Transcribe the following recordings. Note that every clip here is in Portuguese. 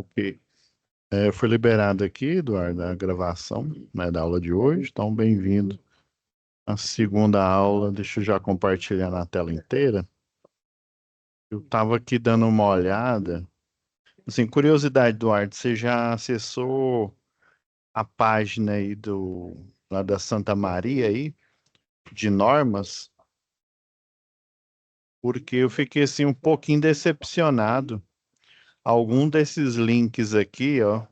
Ok. Foi liberado aqui, Eduardo, a gravação, né, da aula de hoje. Então, bem-vindo à segunda aula. Deixa eu já compartilhar na tela inteira. Eu estava aqui dando uma olhada. Assim, curiosidade, Eduardo, você já acessou a página aí lá da Santa Maria aí, de normas? Porque eu fiquei assim um pouquinho decepcionado. Algum desses links aqui, ó.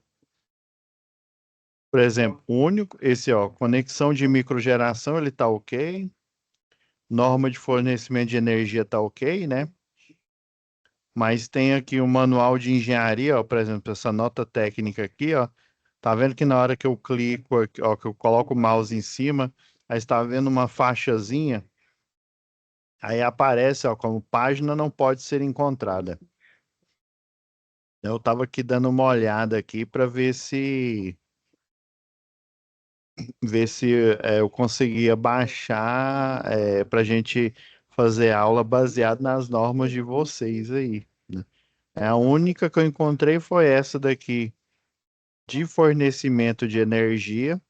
Por exemplo, o único, esse, ó, conexão de microgeração, ele tá ok. Norma de fornecimento de energia tá ok, né? Mas tem aqui o manual de engenharia, ó, por exemplo, essa nota técnica aqui, ó. Tá vendo que na hora que eu clico, aqui, ó, que eu coloco o mouse em cima, aí está vendo uma faixazinha, aí aparece, ó, como página não pode ser encontrada. Eu estava aqui dando uma olhada aqui para ver se eu conseguia baixar para a gente fazer aula baseada nas normas de vocês aí, né? A única que eu encontrei foi essa daqui, de fornecimento de energia,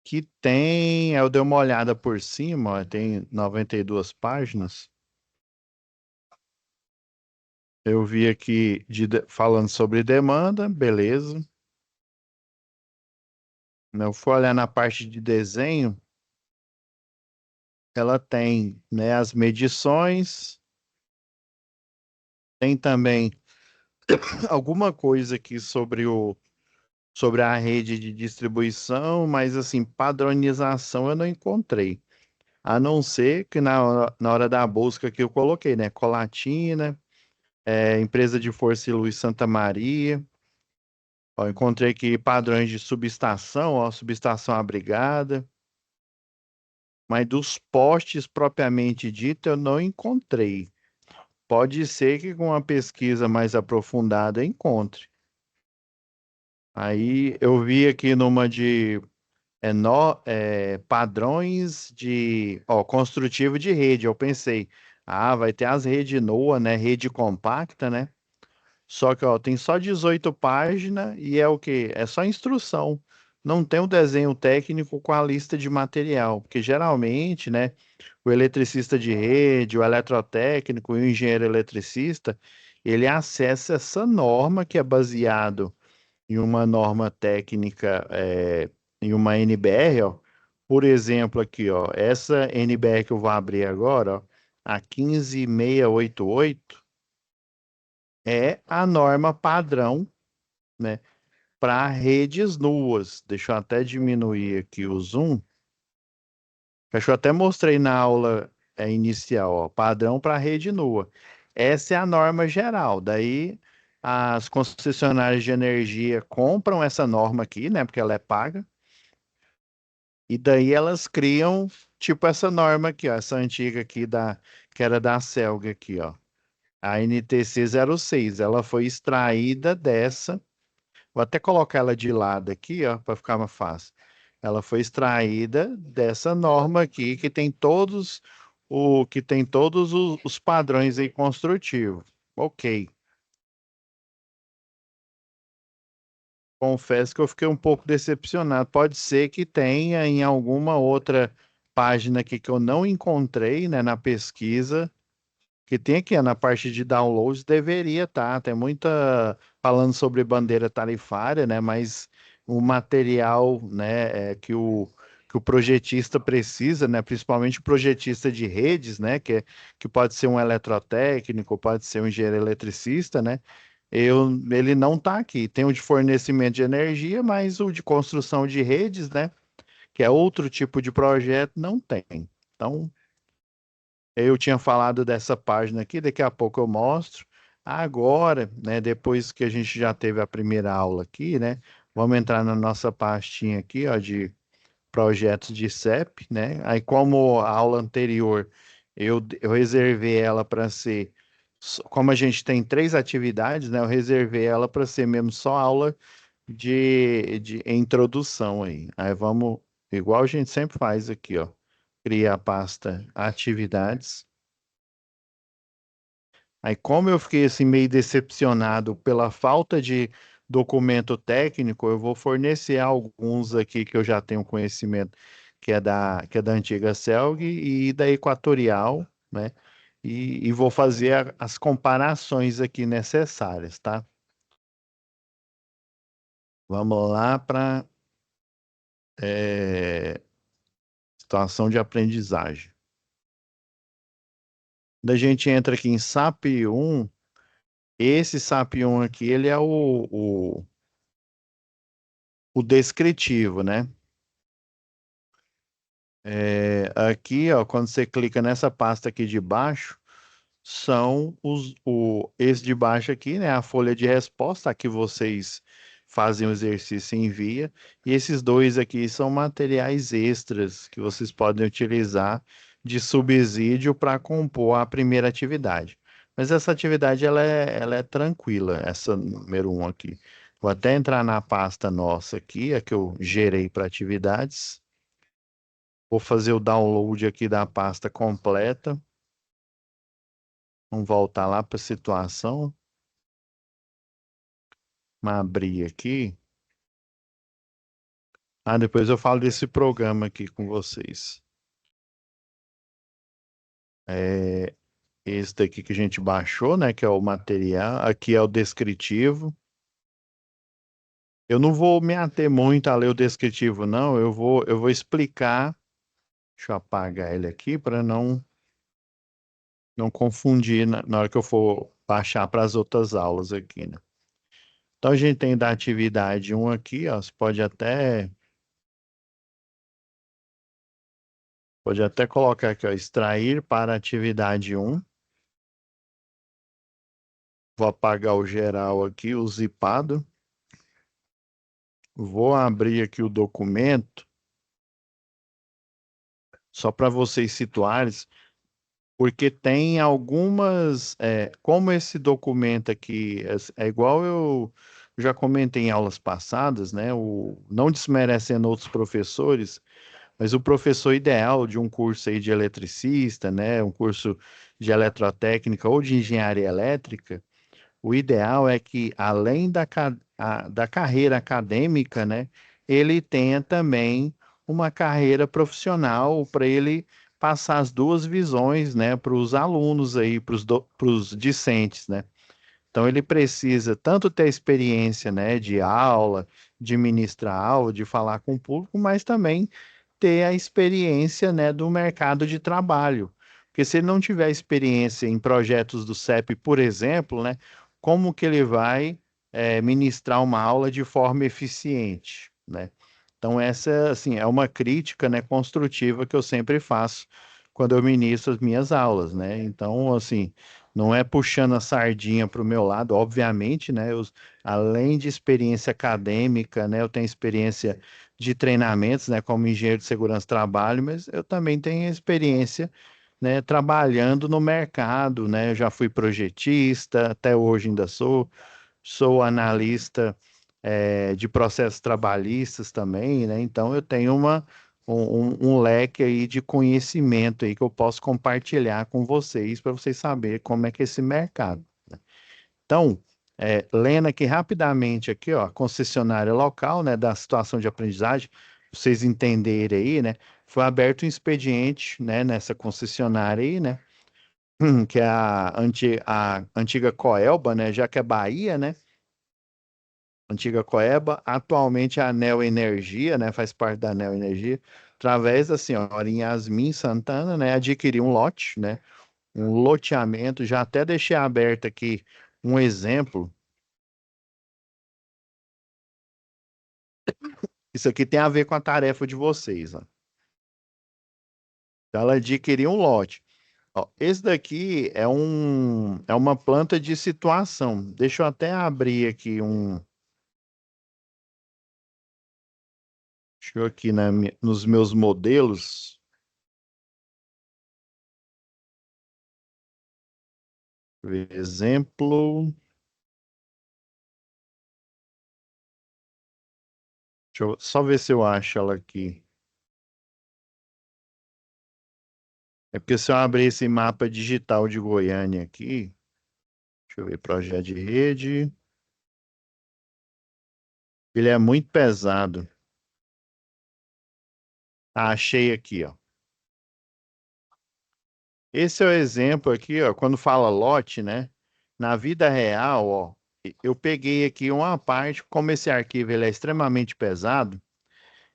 que tem, eu dei uma olhada por cima, ó, tem 92 páginas. Eu vi aqui falando sobre demanda, beleza. Eu fui olhar na parte de desenho, ela tem, né, as medições, tem também alguma coisa aqui sobre a rede de distribuição, mas assim, padronização eu não encontrei. A não ser que na hora da busca que eu coloquei, né? Colatina, empresa de Força e Luz Santa Maria. Ó, encontrei aqui padrões de subestação, ó, subestação abrigada, mas dos postes propriamente dito eu não encontrei. Pode ser que com uma pesquisa mais aprofundada encontre. Aí eu vi aqui numa de padrões de construtivo de rede. Eu pensei, vai ter as redes NOAA, né? Rede compacta, né? Só que tem só 18 páginas e é o quê? É só instrução. Não tem o desenho técnico com a lista de material, porque geralmente, né, o eletricista de rede, o eletrotécnico e o engenheiro eletricista, ele acessa essa norma que é baseado em uma norma técnica, em uma NBR, ó. Por exemplo, aqui, ó, essa NBR que eu vou abrir agora, ó, a 15688, é a norma padrão, né, para redes nuas. Deixa eu até diminuir aqui o zoom. Acho que eu até mostrei na aula inicial, ó, padrão para rede nua. Essa é a norma geral. Daí as concessionárias de energia compram essa norma aqui, né, porque ela é paga. E daí elas criam tipo essa norma aqui, ó, essa antiga aqui que era da Celg aqui, ó. A NTC 06, ela foi extraída dessa. Vou até colocar ela de lado aqui, ó, para ficar mais fácil. Ela foi extraída dessa norma aqui que tem todos os padrões aí construtivos. Ok. Confesso que eu fiquei um pouco decepcionado. Pode ser que tenha em alguma outra página aqui que eu não encontrei, né, na pesquisa, que tem aqui, ó, na parte de downloads, deveria estar. Tem muita falando sobre bandeira tarifária, né, mas o material, né, que o projetista precisa, né, principalmente o projetista de redes, né, que pode ser um eletrotécnico, pode ser um engenheiro eletricista, né, ele não está aqui. Tem o de fornecimento de energia, mas o de construção de redes, né? Que é outro tipo de projeto, não tem. Então, eu tinha falado dessa página aqui, daqui a pouco eu mostro. Agora, né, depois que a gente já teve a primeira aula aqui, né? Vamos entrar na nossa pastinha aqui, ó, de projetos de CEP, né? Aí, como a aula anterior, eu reservei ela para ser, como a gente tem três atividades, né? Eu reservei ela para ser mesmo só aula de introdução aí. Aí vamos, igual a gente sempre faz aqui, ó. Cria a pasta atividades. Aí, como eu fiquei assim meio decepcionado pela falta de documento técnico, eu vou fornecer alguns aqui que eu já tenho conhecimento, que é da antiga Celg e da Equatorial, né? E vou fazer as comparações aqui necessárias, tá? Vamos lá para situação de aprendizagem. Quando a gente entra aqui em SAP 1, esse SAP 1 aqui, ele é o descritivo, né? Aqui, ó, quando você clica nessa pasta aqui de baixo, são esse de baixo aqui, né? A folha de resposta, que vocês fazem o exercício e envia. E esses dois aqui são materiais extras que vocês podem utilizar de subsídio para compor a primeira atividade. Mas essa atividade ela é tranquila, essa número um aqui. Vou até entrar na pasta nossa aqui, a que eu gerei para atividades. Vou fazer o download aqui da pasta completa. Vamos voltar lá para a situação. Vamos abrir aqui. Ah, depois eu falo desse programa aqui com vocês. É esse daqui que a gente baixou, né? Que é o material. Aqui é o descritivo. Eu não vou me ater muito a ler o descritivo, não. Eu vou explicar. Deixa eu apagar ele aqui para não confundir na hora que eu for baixar para as outras aulas aqui, né? Então a gente tem da atividade um aqui, ó. Você pode até colocar aqui, ó, extrair para atividade um. Vou apagar o geral aqui, o zipado. Vou abrir aqui o documento, só para vocês situarem, porque tem algumas. Como esse documento aqui é igual eu já comentei em aulas passadas, né? Não desmerecendo outros professores, mas o professor ideal de um curso aí de eletricista, né? Um curso de eletrotécnica ou de engenharia elétrica. O ideal é que, além da carreira acadêmica, né, ele tenha também uma carreira profissional para ele passar as duas visões, né, para os alunos aí, para os discentes, né? Então ele precisa tanto ter experiência, né, de aula, de ministrar aula, de falar com o público, mas também ter a experiência, né, do mercado de trabalho. Porque se ele não tiver experiência em projetos do CEP, por exemplo, né, como que ele vai, ministrar uma aula de forma eficiente, né? Então essa, assim, é uma crítica, né, construtiva que eu sempre faço quando eu ministro as minhas aulas, né? Então, assim, não é puxando a sardinha para o meu lado, obviamente, né? Além de experiência acadêmica, né? Eu tenho experiência de treinamentos, né? Como engenheiro de segurança do trabalho, mas eu também tenho experiência, né? Trabalhando no mercado, né? Eu já fui projetista, até hoje ainda sou analista, de processos trabalhistas também, né? Então eu tenho um leque aí de conhecimento aí que eu posso compartilhar com vocês para vocês saberem como é que é esse mercado. Então, lendo aqui rapidamente aqui, ó, a concessionária local, né, da situação de aprendizagem, pra vocês entenderem aí, né, foi aberto um expediente, né, nessa concessionária aí, né, que é a antiga Coelba, né, já que é Bahia, né, antiga Coeba, atualmente a Neo Energia, né, faz parte da Neo Energia, através da senhora Yasmin Santana, né, adquiriu um lote, né, um loteamento, já até deixei aberto aqui um exemplo. Isso aqui tem a ver com a tarefa de vocês, ó. Então, ela adquiriu um lote. Ó, esse daqui é uma planta de situação. Deixa eu até abrir aqui deixa eu aqui nos meus modelos. Exemplo. Deixa eu só ver se eu acho ela aqui. É porque se eu abrir esse mapa digital de Goiânia aqui, Deixa eu ver, projeto de rede. Ele é muito pesado. Ah, achei aqui, ó. Esse é o exemplo aqui, ó, quando fala lote, né? Na vida real, ó, eu peguei aqui uma parte, como esse arquivo ele é extremamente pesado,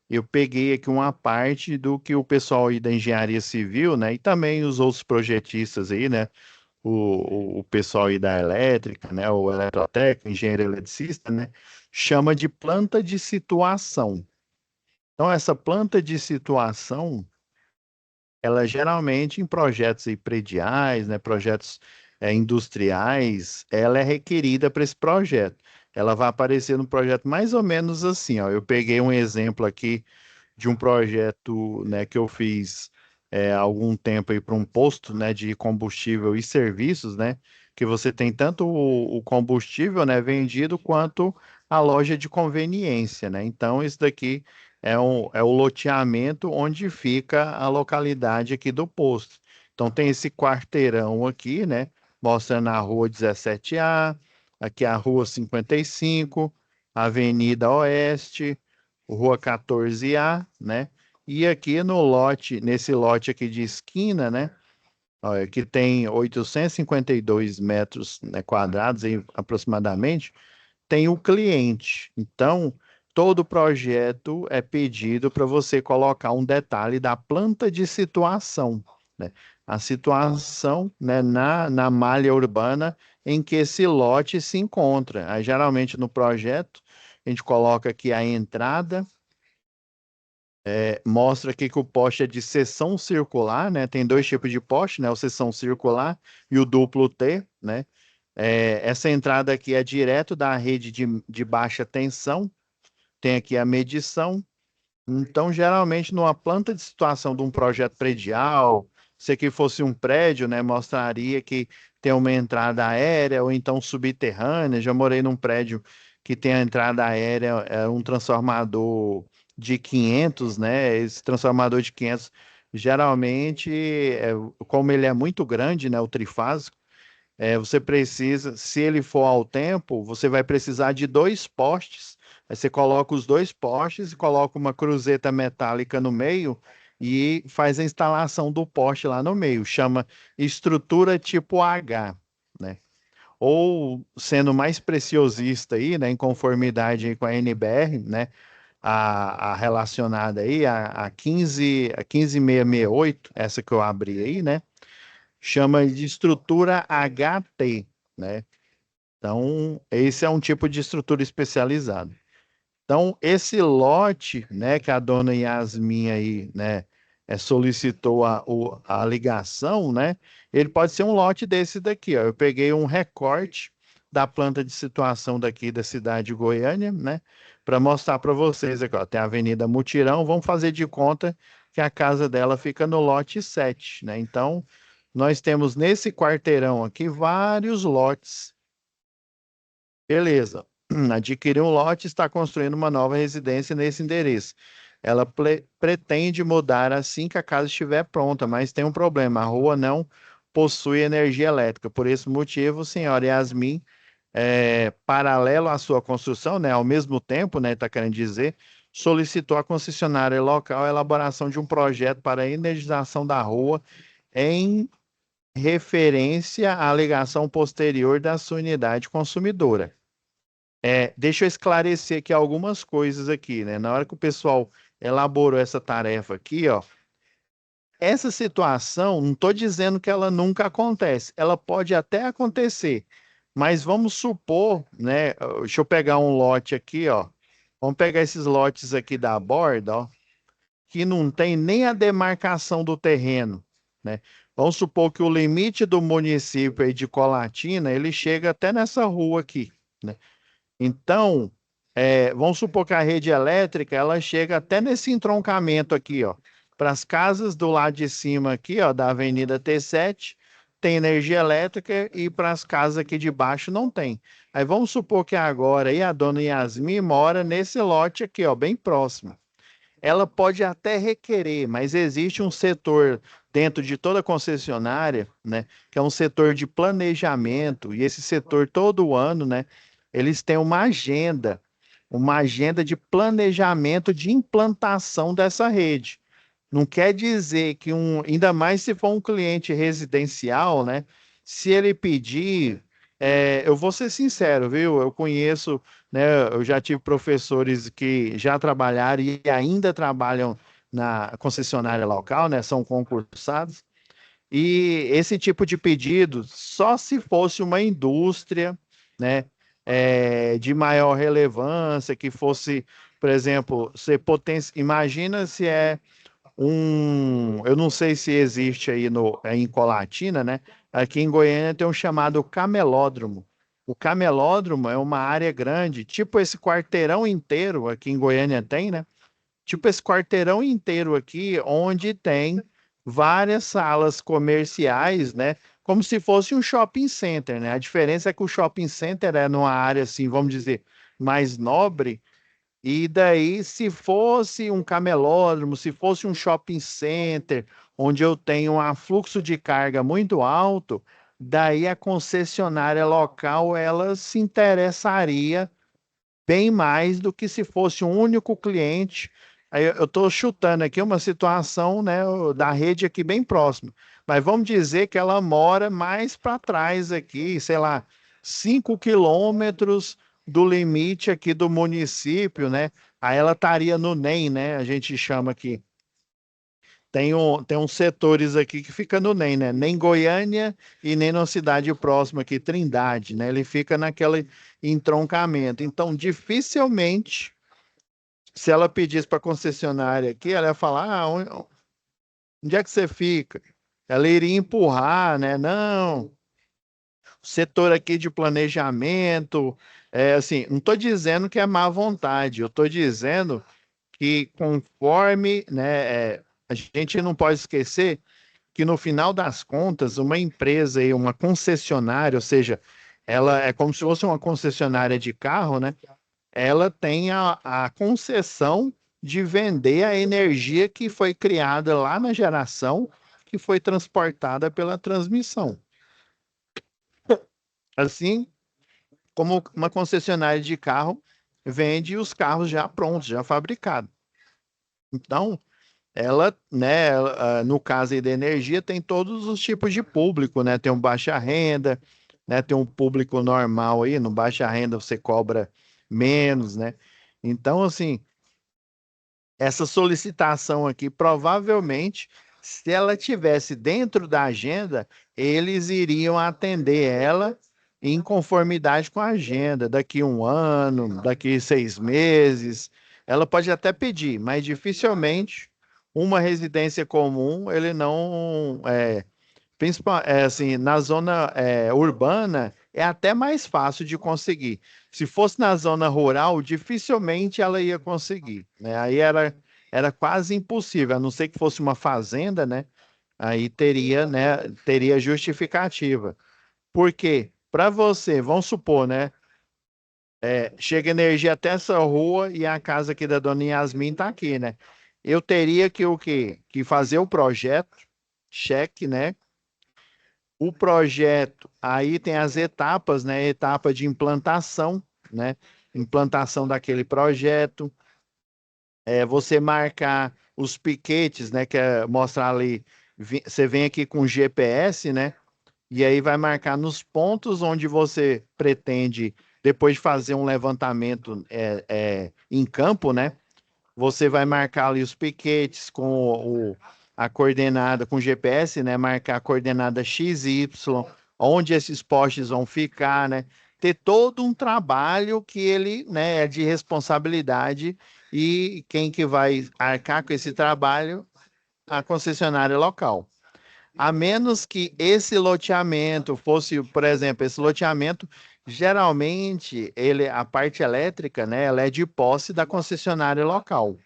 eu peguei aqui uma parte do que o pessoal aí da engenharia civil, né? E também os outros projetistas aí, né? O pessoal aí da elétrica, né? O eletrotécnico, engenheiro eletricista, né? Chama de planta de situação. Então, essa planta de situação ela geralmente em projetos aí prediais, né, projetos industriais, ela é requerida para esse projeto. Ela vai aparecer no projeto mais ou menos assim, ó. Eu peguei um exemplo aqui de um projeto, né, que eu fiz há algum tempo aí para um posto, né, de combustível e serviços, né, que você tem tanto o combustível, né, vendido quanto a loja de conveniência, né? Então isso daqui é o loteamento onde fica a localidade aqui do posto. Então tem esse quarteirão aqui, né, mostrando a rua 17A, aqui a rua 55, Avenida Oeste, Rua 14A, né? E aqui no lote, nesse lote aqui de esquina, né? Olha, que tem 852 metros, né, quadrados aí, aproximadamente, tem o cliente. Então, todo projeto é pedido para você colocar um detalhe da planta de situação, né? A situação, né, na malha urbana em que esse lote se encontra. Aí, geralmente no projeto, a gente coloca aqui a entrada, mostra aqui que o poste é de seção circular, né? Tem dois tipos de poste, né? O seção circular e o duplo T, né? Essa entrada aqui é direto da rede de baixa tensão. Tem aqui a medição. Então, geralmente, numa planta de situação de um projeto predial, se aqui fosse um prédio, né? Mostraria que tem uma entrada aérea ou então subterrânea. Já morei num prédio que tem a entrada aérea, é um transformador de 500, né? Esse transformador de 500, geralmente, como ele é muito grande, né? O trifásico, você precisa, se ele for ao tempo, você vai precisar de dois postes. Aí você coloca os dois postes e coloca uma cruzeta metálica no meio e faz a instalação do poste lá no meio. Chama estrutura tipo H, né? Ou sendo mais preciosista aí, né, em conformidade aí com a NBR, né, a relacionada aí, a 15668, essa que eu abri aí, né, chama de estrutura HT, né? Então, esse é um tipo de estrutura especializada. Então, esse lote, né, que a dona Yasmin aí, né, solicitou a ligação, né, ele pode ser um lote desse daqui, ó. Eu peguei um recorte da planta de situação daqui da cidade de Goiânia, né, para mostrar para vocês aqui, ó. Tem a Avenida Mutirão, vamos fazer de conta que a casa dela fica no lote 7, né? Então, nós temos nesse quarteirão aqui vários lotes. Beleza. Adquiriu um lote e está construindo uma nova residência nesse endereço. Ela pretende mudar assim que a casa estiver pronta, mas tem um problema: a rua não possui energia elétrica. Por esse motivo, senhora Yasmin, paralelo à sua construção, né, ao mesmo tempo, né, está querendo dizer, solicitou à concessionária local a elaboração de um projeto para a energização da rua em referência à alegação posterior da sua unidade consumidora. Deixa eu esclarecer aqui algumas coisas aqui, né? Na hora que o pessoal elaborou essa tarefa aqui, ó, essa situação, não estou dizendo que ela nunca acontece, ela pode até acontecer, mas vamos supor, né? Deixa eu pegar um lote aqui, ó. Vamos pegar esses lotes aqui da borda, ó, que não tem nem a demarcação do terreno, né? Vamos supor que o limite do município aí de Colatina, ele chega até nessa rua aqui, né? Então, vamos supor que a rede elétrica ela chega até nesse entroncamento aqui, ó, para as casas do lado de cima aqui, ó, da Avenida T7, tem energia elétrica e para as casas aqui de baixo não tem. Aí vamos supor que agora aí a dona Yasmin mora nesse lote aqui, ó, bem próximo. ela pode até requerer, mas existe um setor dentro de toda concessionária, né, que é um setor de planejamento, e esse setor todo ano, né, eles têm uma agenda de planejamento de implantação dessa rede. Não quer dizer que ainda mais se for um cliente residencial, né? Se ele pedir, eu vou ser sincero, viu? Eu conheço, né? Eu já tive professores que já trabalharam e ainda trabalham na concessionária local, né? São concursados. E esse tipo de pedido, só se fosse uma indústria, né? De maior relevância, que fosse, por exemplo, ser potência. Imagina se eu não sei se existe aí em Colatina, né? Aqui em Goiânia tem um chamado camelódromo. O camelódromo é uma área grande, tipo esse quarteirão inteiro aqui em Goiânia tem, né? Tipo esse quarteirão inteiro aqui, onde tem várias salas comerciais, né? Como se fosse um shopping center, né? A diferença é que o shopping center é numa área assim, vamos dizer, mais nobre, e daí, se fosse um camelódromo, se fosse um shopping center, onde eu tenho um fluxo de carga muito alto, daí a concessionária local ela se interessaria bem mais do que se fosse um único cliente. Aí eu estou chutando aqui uma situação, né, da rede aqui bem próxima. Mas vamos dizer que ela mora mais para trás aqui, sei lá, 5 quilômetros do limite aqui do município, né? Aí ela estaria no NEM, né? A gente chama aqui. Tem uns setores aqui que fica no NEM, né? Nem Goiânia e nem na cidade próxima aqui, Trindade, né? Ele fica naquele entroncamento. Então, dificilmente, se ela pedisse para a concessionária aqui, ela ia falar: onde é que você fica? Ela iria empurrar, né? Não, setor aqui de planejamento, assim, não estou dizendo que é má vontade, eu estou dizendo que conforme, né, a gente não pode esquecer que no final das contas, uma empresa e uma concessionária, ou seja, ela é como se fosse uma concessionária de carro, né? Ela tem a concessão de vender a energia que foi criada lá na geração, que foi transportada pela transmissão. Assim como uma concessionária de carro vende os carros já prontos, já fabricados. Então, ela, né, no caso aí da energia, tem todos os tipos de público, né? Tem um baixa renda, né? Tem um público normal aí, no baixa renda você cobra menos, né? Então, assim, essa solicitação aqui, provavelmente, se ela tivesse dentro da agenda, eles iriam atender ela em conformidade com a agenda, daqui um ano, daqui 6 meses. Ela pode até pedir, mas dificilmente uma residência comum, ele não, assim, na zona urbana é até mais fácil de conseguir. Se fosse na zona rural, dificilmente ela ia conseguir, né? Aí era quase impossível, a não ser que fosse uma fazenda, né? Aí teria, né, teria justificativa. Por quê? Para você, vamos supor, né? Chega energia até essa rua e a casa aqui da dona Yasmin tá aqui, né? Eu teria que o quê? Que fazer o projeto, cheque, né? O projeto, aí tem as etapas, né? Etapa de implantação, né? Implantação daquele projeto. Você marcar os piquetes, né? Que é mostrar ali. Você vem aqui com GPS, né? E aí vai marcar nos pontos onde você pretende, depois de fazer um levantamento em campo, né? Você vai marcar ali os piquetes com a coordenada, com o GPS, né? Marcar a coordenada XY, onde esses postes vão ficar, né? Ter todo um trabalho que ele, né, é de responsabilidade e quem que vai arcar com esse trabalho? A concessionária local. A menos que esse loteamento fosse, por exemplo, esse loteamento, geralmente, a parte elétrica, né, ela é de posse da concessionária local.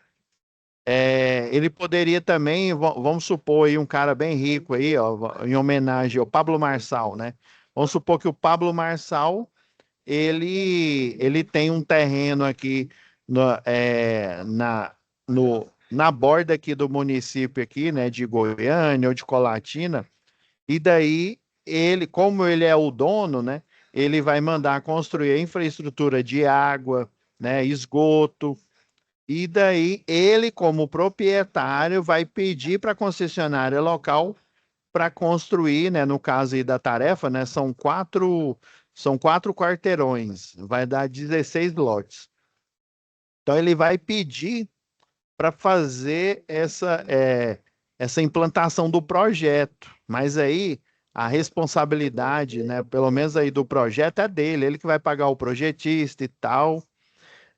Ele poderia também, vamos supor aí um cara bem rico aí, ó, em homenagem ao Pablo Marçal, né? Vamos supor que o Pablo Marçal, ele tem um terreno aqui no, é, na, no, na borda aqui do município aqui, né, de Goiânia ou de Colatina, e daí ele, como ele é o dono, né, ele vai mandar construir a infraestrutura de água, né, esgoto, e daí ele, como proprietário, vai pedir para a concessionária local para construir, né, no caso aí da tarefa, né, são quatro quarteirões, vai dar 16 lotes. Então ele vai pedir para fazer essa implantação do projeto. Mas aí a responsabilidade, né, pelo menos aí do projeto é dele, ele que vai pagar o projetista e tal.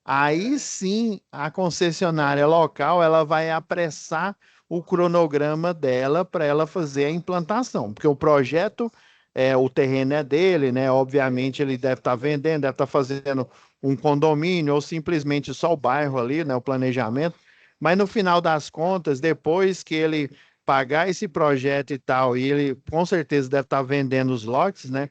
Aí sim, a concessionária local, ela vai apressar o cronograma dela para ela fazer a implantação, porque o projeto, o terreno é dele, né? Obviamente ele deve estar vendendo, deve estar fazendo um condomínio ou simplesmente só o bairro ali, né? O planejamento. Mas no final das contas, depois que ele pagar esse projeto e tal, e ele com certeza deve estar vendendo os lotes, né?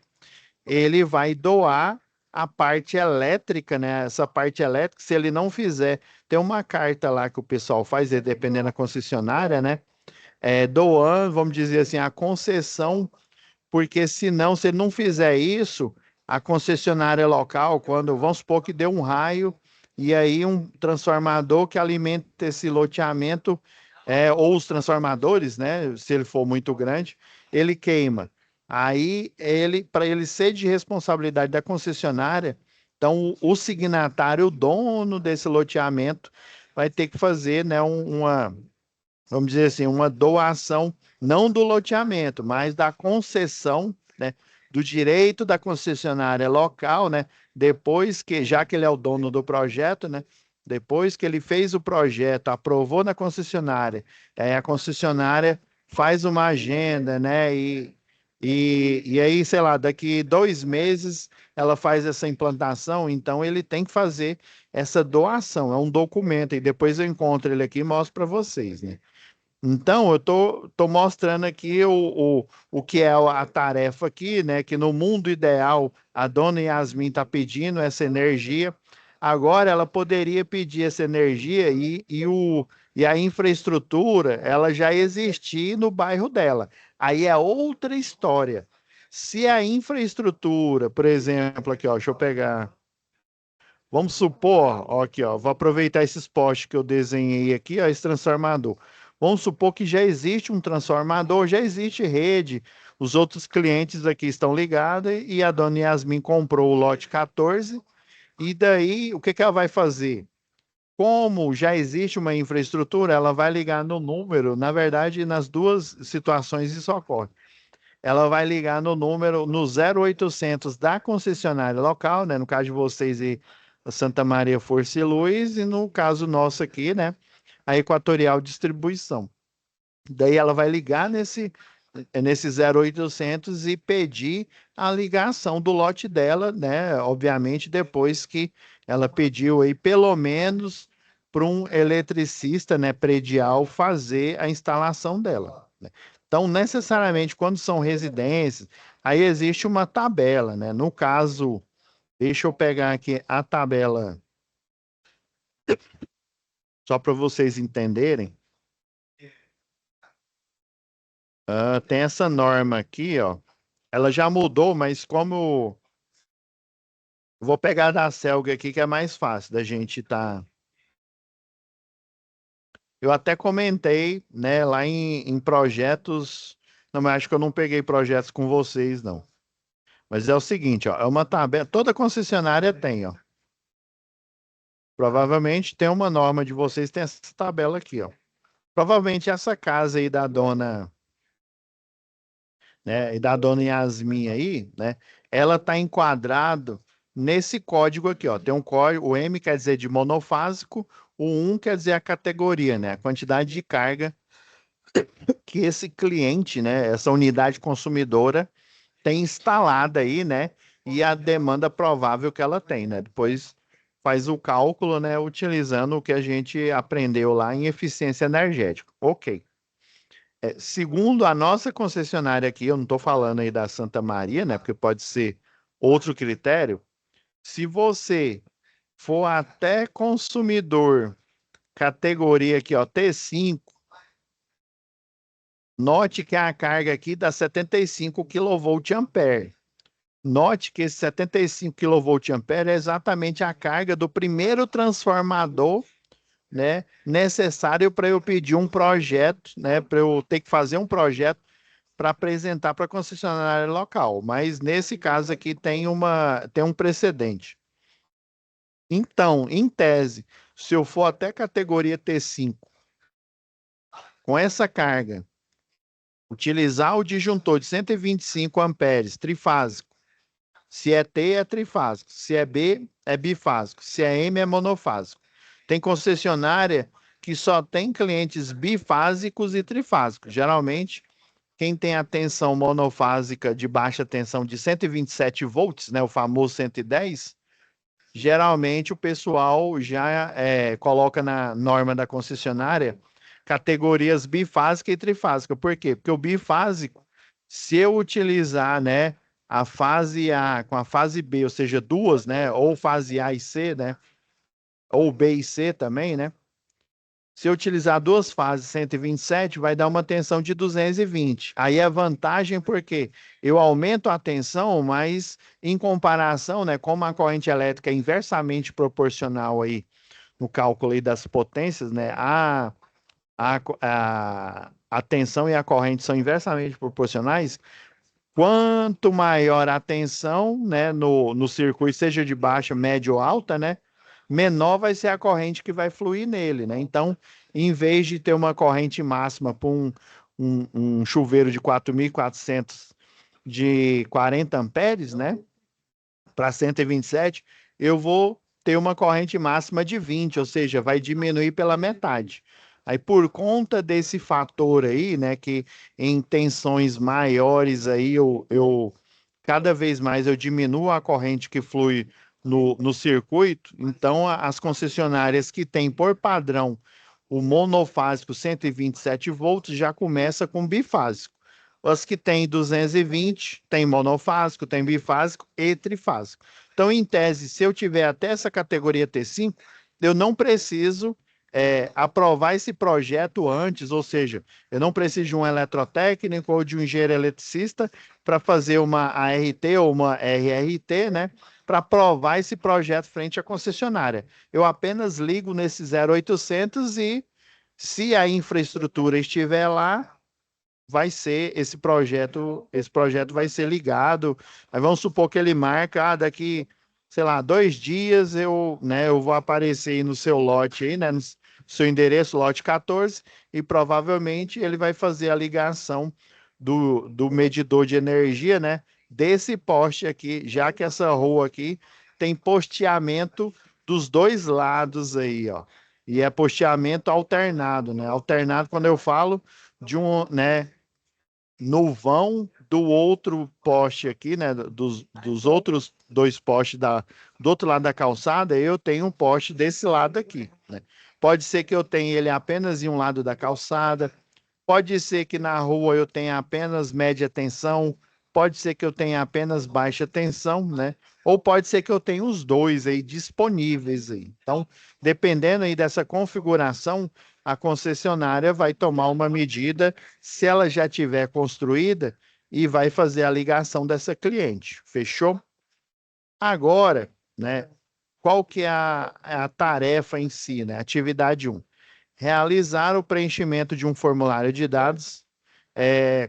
Ele vai doar a parte elétrica, né? Essa parte elétrica, se ele não fizer, tem uma carta lá que o pessoal faz, dependendo da concessionária, né? Doando, vamos dizer assim, a concessão, porque senão, se ele não fizer isso, a concessionária local, quando, vamos supor que deu um raio, e aí um transformador que alimenta esse loteamento, ou os transformadores, né? Se ele for muito grande, ele queima. Aí ele, para ele ser de responsabilidade da concessionária, então o signatário, o dono desse loteamento, vai ter que fazer, né, vamos dizer assim, uma doação, não do loteamento, mas da concessão, né, do direito da concessionária local, né, depois que, já que ele é o dono do projeto, né, depois que ele fez o projeto, aprovou na concessionária, aí a concessionária faz uma agenda, né, e aí, sei lá, daqui 2 meses ela faz essa implantação, então ele tem que fazer essa doação, é um documento, e depois eu encontro ele aqui e mostro para vocês, né? Então, eu tô mostrando aqui o que é a tarefa aqui, né? Que no mundo ideal, a dona Yasmin está pedindo essa energia. Agora, ela poderia pedir essa energia e a infraestrutura, ela já existir no bairro dela. Aí é outra história. Se a infraestrutura, por exemplo, aqui, ó, deixa eu pegar. Vamos supor, ó, aqui, ó, vou aproveitar esses postes que eu desenhei aqui, ó, esse transformador. Vamos supor que já existe um transformador, já existe rede, os outros clientes aqui estão ligados e a dona Yasmin comprou o lote 14, e daí o que que ela vai fazer? Como já existe uma infraestrutura, ela vai ligar no número, na verdade, nas duas situações isso ocorre. Ela vai ligar no número, no 0800 da concessionária local, né? No caso de vocês e Santa Maria Força e Luz, e no caso nosso aqui, né? A Equatorial Distribuição. Daí ela vai ligar nesse 0800 e pedir a ligação do lote dela, né? Obviamente, depois que ela pediu aí pelo menos para um eletricista, né, predial fazer a instalação dela, né? Então, necessariamente, quando são residências, aí existe uma tabela, né? No caso, deixa eu pegar aqui a tabela, só para vocês entenderem. Tem essa norma aqui, ó. Ela já mudou, mas como vou pegar da Selga aqui, que é mais fácil da gente tá. Eu até comentei, né, lá em projetos. Não, mas acho que eu não peguei projetos com vocês, não. Mas é o seguinte, ó, é uma tabela. Toda concessionária tem, ó. Provavelmente tem uma norma de vocês, tem essa tabela aqui, ó. Provavelmente essa casa aí da dona, né, e da dona Yasmin aí, né, ela tá enquadrado nesse código aqui, ó. Tem um código, o M quer dizer de monofásico, o 1 quer dizer a categoria, né, a quantidade de carga que esse cliente, né, essa unidade consumidora tem instalada aí, né, e a demanda provável que ela tem, né. Depois faz o cálculo, né, utilizando o que a gente aprendeu lá em eficiência energética. Ok. Segundo a nossa concessionária aqui, eu não estou falando aí da Santa Maria, né? Porque pode ser outro critério. Se você for até consumidor categoria aqui, ó, T5. Note que a carga aqui dá 75 kVA. Note que esse 75 kVA é exatamente a carga do primeiro transformador, né, necessário para eu pedir um projeto, né, para eu ter que fazer um projeto para apresentar para a concessionária local. Mas nesse caso aqui tem um precedente. Então, em tese, se eu for até categoria T5 com essa carga, utilizar o disjuntor de 125 amperes trifásico. Se é T, é trifásico. Se é B, é bifásico. Se é M, é monofásico. Tem concessionária que só tem clientes bifásicos e trifásicos. Geralmente, quem tem a tensão monofásica de baixa tensão de 127 volts, né, o famoso 110, geralmente o pessoal já coloca na norma da concessionária categorias bifásica e trifásica. Por quê? Porque o bifásico, se eu utilizar, né, a fase A com a fase B, ou seja, duas, né, ou fase A e C, né, ou B e C também, né, se eu utilizar duas fases 127, vai dar uma tensão de 220. Aí é vantagem porque eu aumento a tensão, mas em comparação, né, como a corrente elétrica é inversamente proporcional aí no cálculo aí das potências, né, a tensão e a corrente são inversamente proporcionais. Quanto maior a tensão, né, no circuito, seja de baixa, média ou alta, né, menor vai ser a corrente que vai fluir nele, né? Então, em vez de ter uma corrente máxima para um chuveiro de 4.400 de 40 amperes, né, para 127, eu vou ter uma corrente máxima de 20, ou seja, vai diminuir pela metade. Aí, por conta desse fator aí, né, que em tensões maiores aí, cada vez mais eu diminuo a corrente que flui no circuito, então as concessionárias que têm por padrão o monofásico 127 volts já começa com bifásico. As que têm 220 tem monofásico, tem bifásico e trifásico. Então, em tese, se eu tiver até essa categoria T5, eu não preciso aprovar esse projeto antes, ou seja, eu não preciso de um eletrotécnico ou de um engenheiro eletricista para fazer uma ART ou uma RRT, né? Para aprovar esse projeto frente à concessionária. Eu apenas ligo nesse 0800 e, se a infraestrutura estiver lá, vai ser esse projeto vai ser ligado. Aí vamos supor que ele marca, daqui, sei lá, 2 dias eu vou aparecer aí no seu lote aí, né, no seu endereço, lote 14, e provavelmente ele vai fazer a ligação do medidor de energia, né, desse poste aqui, já que essa rua aqui tem posteamento dos dois lados aí, ó. E é posteamento alternado, né? Alternado quando eu falo de um, né, no vão do outro poste aqui, né? Dos outros dois postes do outro lado da calçada, eu tenho um poste desse lado aqui, né? Pode ser que eu tenha ele apenas em um lado da calçada, pode ser que na rua eu tenha apenas média tensão, pode ser que eu tenha apenas baixa tensão, né? Ou pode ser que eu tenha os dois aí disponíveis aí. Então, dependendo aí dessa configuração, a concessionária vai tomar uma medida se ela já tiver construída e vai fazer a ligação dessa cliente. Fechou? Agora, né? Qual que é a tarefa em si, né? Atividade 1: realizar o preenchimento de um formulário de dados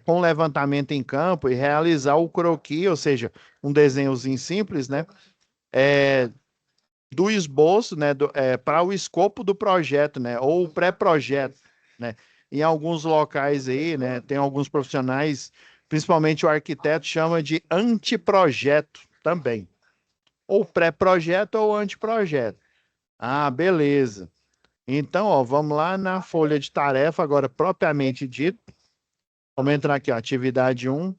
com levantamento em campo e realizar o croquis, ou seja, um desenhozinho simples, né? Do esboço, né? Para o escopo do projeto, né? Ou pré-projeto, né? Em alguns locais aí, né? Tem alguns profissionais, principalmente o arquiteto, chama de anteprojeto também. Ou pré-projeto ou anteprojeto. Ah, beleza. Então, ó, vamos lá na folha de tarefa, agora propriamente dito. Vamos entrar aqui, ó, atividade 1.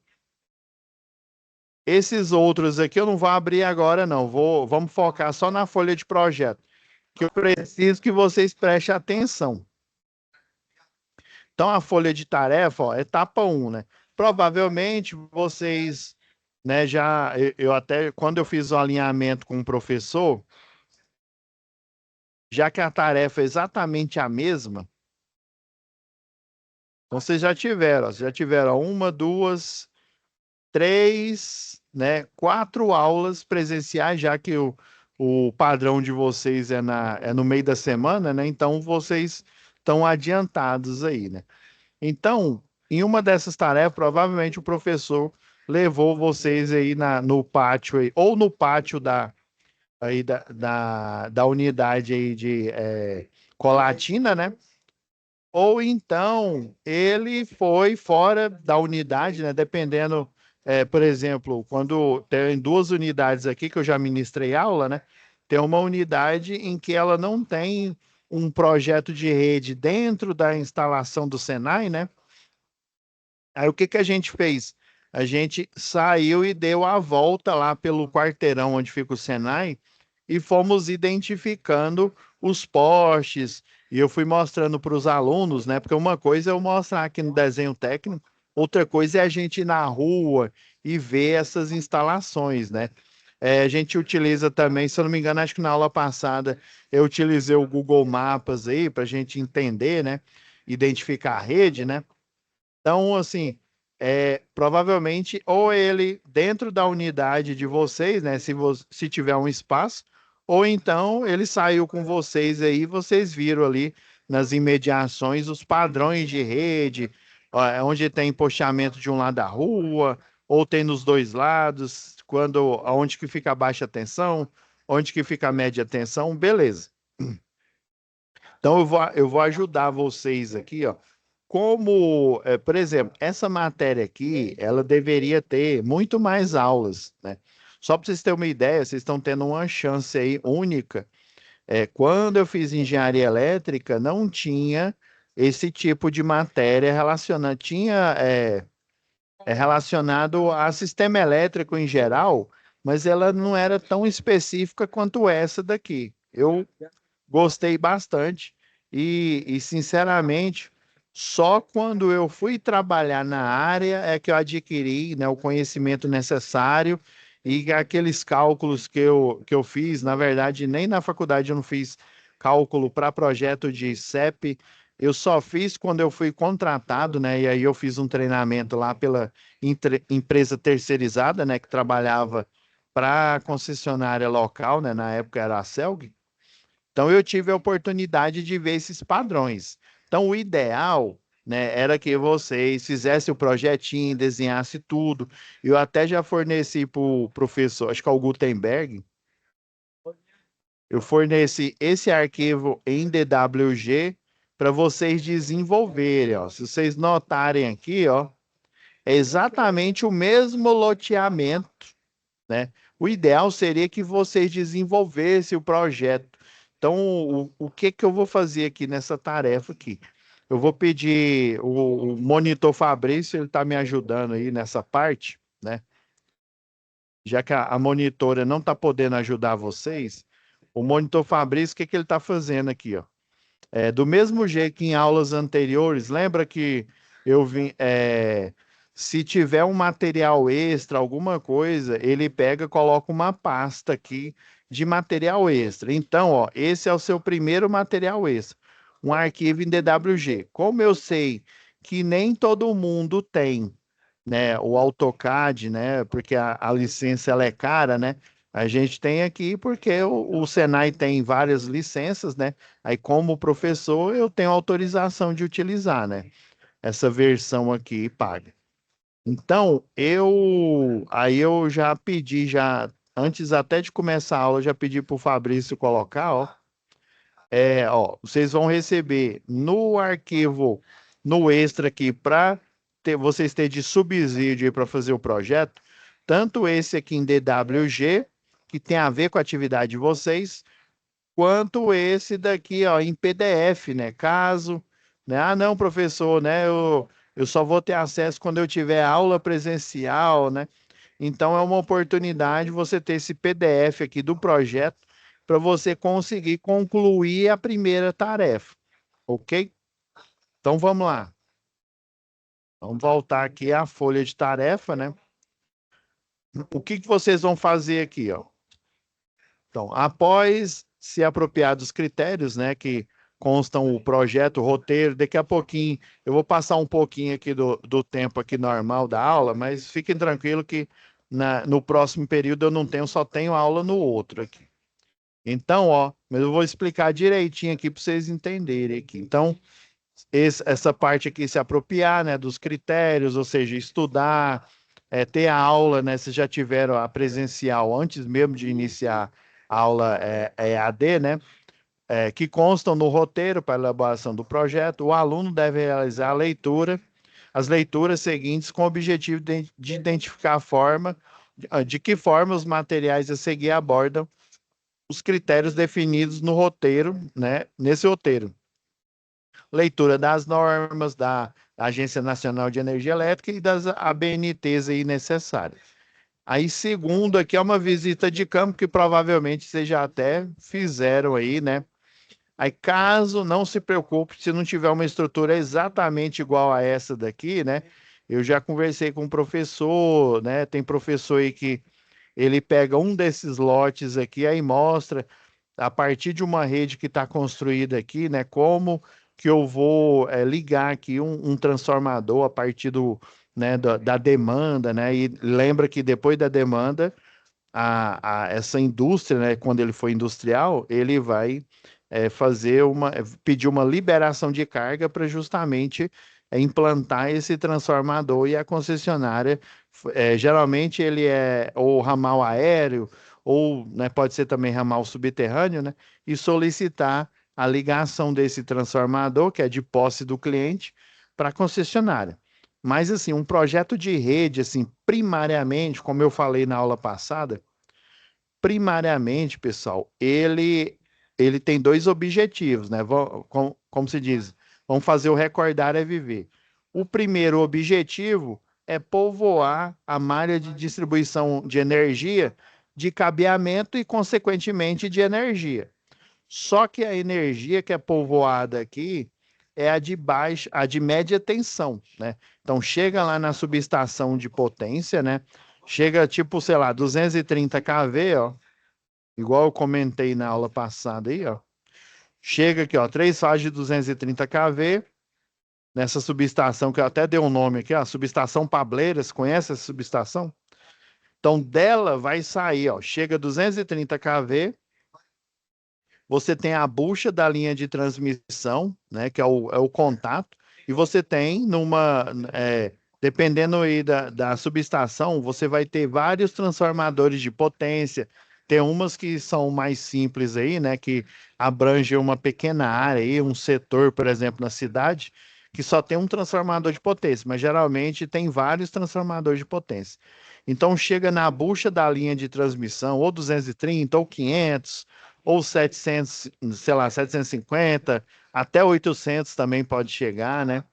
Esses outros aqui eu não vou abrir agora, não. Vamos focar só na folha de projeto, que eu preciso que vocês prestem atenção. Então, a folha de tarefa, ó, etapa 1, né? Provavelmente vocês, né, eu até, quando eu fiz o alinhamento com o professor, já que a tarefa é exatamente a mesma, então vocês já tiveram uma, duas, três, né, quatro aulas presenciais, já que o padrão de vocês é no meio da semana, né? Então vocês estão adiantados aí, né? Então, em uma dessas tarefas, provavelmente o professor levou vocês aí no pátio aí, ou no pátio da unidade aí de Colatina, né? Ou então ele foi fora da unidade, né? Dependendo, por exemplo, quando tem duas unidades aqui que eu já ministrei aula, né? Tem uma unidade em que ela não tem um projeto de rede dentro da instalação do Senai, né? Aí o que que a gente fez? A gente saiu e deu a volta lá pelo quarteirão onde fica o Senai e fomos identificando os postes. E eu fui mostrando para os alunos, né? Porque uma coisa é eu mostrar aqui no desenho técnico, outra coisa é a gente ir na rua e ver essas instalações, né? A gente utiliza também, se eu não me engano, acho que na aula passada eu utilizei o Google Maps aí para a gente entender, né? Identificar a rede, né? Então, assim, provavelmente, ou ele dentro da unidade de vocês, né? Se tiver um espaço, ou então ele saiu com vocês aí, vocês viram ali nas imediações os padrões de rede, ó, onde tem postamento de um lado da rua, ou tem nos dois lados, onde que fica a baixa tensão, onde que fica a média tensão, beleza. Então eu vou ajudar vocês aqui, ó. Por exemplo, essa matéria aqui, ela deveria ter muito mais aulas, né? Só para vocês terem uma ideia, vocês estão tendo uma chance aí única. Quando eu fiz engenharia elétrica, não tinha esse tipo de matéria relacionada, tinha relacionado a sistema elétrico em geral, mas ela não era tão específica quanto essa daqui. Eu gostei bastante sinceramente, só quando eu fui trabalhar na área é que eu adquiri, né, o conhecimento necessário e aqueles cálculos que eu fiz, na verdade, nem na faculdade eu não fiz cálculo para projeto de CEP, eu só fiz quando eu fui contratado, né, e aí eu fiz um treinamento lá pela empresa terceirizada, né, que trabalhava para a concessionária local, né, na época era a Celg. Então eu tive a oportunidade de ver esses padrões. Então o ideal, né, era que vocês fizessem o projetinho, desenhasse tudo. Eu até já forneci para o professor, acho que é o Gutenberg, eu forneci esse arquivo em DWG para vocês desenvolverem, ó. Se vocês notarem aqui, ó, é exatamente o mesmo loteamento, né? O ideal seria que vocês desenvolvessem o projeto. Então, o que que eu vou fazer aqui nessa tarefa aqui? Eu vou pedir o monitor Fabrício, ele está me ajudando aí nessa parte, né? Já que a monitora não está podendo ajudar vocês, o monitor Fabrício, o que que ele está fazendo aqui, ó? Do mesmo jeito que em aulas anteriores, lembra que eu vim. Se tiver um material extra, alguma coisa, ele pega, coloca uma pasta aqui de material extra. Então, ó, esse é o seu primeiro material extra, um arquivo em DWG. Como eu sei que nem todo mundo tem, né, o AutoCAD, né, porque a licença ela é cara, né? A gente tem aqui porque o Senai tem várias licenças, né? Aí, como professor, eu tenho autorização de utilizar, né? Essa versão aqui paga. Então, aí eu já pedi, já antes até de começar a aula, eu já pedi para o Fabrício colocar, ó. Vocês vão receber no arquivo, no extra aqui, para vocês terem de subsídio para fazer o projeto, tanto esse aqui em DWG, que tem a ver com a atividade de vocês, quanto esse daqui, ó, em PDF, né? Caso, né? Ah, não, professor, né? Eu só vou ter acesso quando eu tiver aula presencial, né? Então é uma oportunidade você ter esse PDF aqui do projeto para você conseguir concluir a primeira tarefa, ok? Então vamos lá. Vamos voltar aqui à folha de tarefa, né? O que que vocês vão fazer aqui, ó? Então, após se apropriar dos critérios, né, que constam o projeto, o roteiro. Daqui a pouquinho, eu vou passar um pouquinho aqui do tempo aqui normal da aula, mas fiquem tranquilos que no próximo período eu não tenho, só tenho aula no outro aqui. Então, ó, mas eu vou explicar direitinho aqui para vocês entenderem aqui. Então, essa parte aqui se apropriar, né, dos critérios, ou seja, estudar, ter a aula, né, se já tiveram a presencial antes mesmo de iniciar a aula EAD, né, que constam no roteiro para a elaboração do projeto. O aluno deve realizar a leitura, as leituras seguintes com o objetivo de identificar a forma, de que forma os materiais a seguir abordam os critérios definidos no roteiro, né, nesse roteiro. Leitura das normas da Agência Nacional de Energia Elétrica e das ABNTs aí necessárias. Aí, segundo, aqui é uma visita de campo que provavelmente vocês já até fizeram aí, né? Aí, caso não se preocupe, se não tiver uma estrutura exatamente igual a essa daqui, né? Eu já conversei com o professor, né? Tem professor aí que ele pega um desses lotes aqui, aí mostra a partir de uma rede que está construída aqui, né? Como que eu vou ligar aqui um transformador a partir né, da demanda, né? E lembra que depois da demanda, essa indústria, né, quando ele for industrial, ele vai pedir uma liberação de carga para justamente implantar esse transformador e a concessionária, geralmente ele é ou ramal aéreo, ou né, pode ser também ramal subterrâneo, né, e solicitar a ligação desse transformador, que é de posse do cliente, para a concessionária. Mas, assim, um projeto de rede, assim, primariamente, como eu falei na aula passada, primariamente, pessoal, ele tem dois objetivos, né? Como se diz, vamos fazer o recordar é viver. O primeiro objetivo é povoar a malha de distribuição de energia, de cabeamento e, consequentemente, de energia. Só que a energia que é povoada aqui é a de baixa, a de média tensão, né? Então chega lá na subestação de potência, né? Chega tipo, sei lá, 230 kV, ó, igual eu comentei na aula passada aí, ó. Chega aqui, ó, três fases de 230 kV, nessa subestação que eu até dei um nome aqui, ó, subestação Pableiras, conhece essa subestação? Então dela vai sair, ó, chega 230 kV, você tem a bucha da linha de transmissão, né, que é o contato, e você tem dependendo aí da subestação, você vai ter vários transformadores de potência, tem umas que são mais simples aí, né, que abrangem uma pequena área aí, um setor, por exemplo, na cidade, que só tem um transformador de potência, mas geralmente tem vários transformadores de potência. Então chega na bucha da linha de transmissão, ou 230, ou 500, ou 700, sei lá, 750, até 800 também pode chegar, né?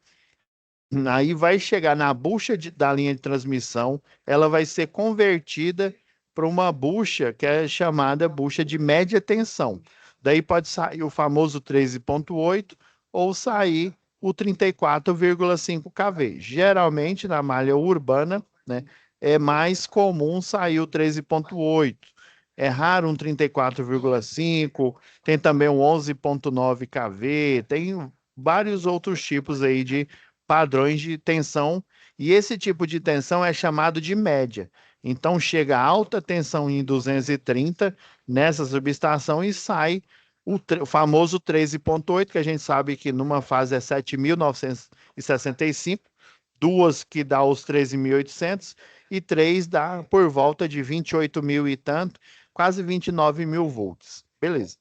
Aí vai chegar na bucha da linha de transmissão, ela vai ser convertida para uma bucha que é chamada bucha de média tensão. Daí pode sair o famoso 13,8 ou sair o 34,5 kV. Geralmente na malha urbana, né, é mais comum sair o 13,8. É raro um 34,5, tem também um 11,9 kV, tem vários outros tipos aí de padrões de tensão, e esse tipo de tensão é chamado de média. Então chega a alta tensão em 230 nessa subestação e sai o famoso 13,8, que a gente sabe que numa fase é 7.965, duas que dá os 13.800 e três dá por volta de 28 mil e tanto, quase 29 mil volts. Beleza.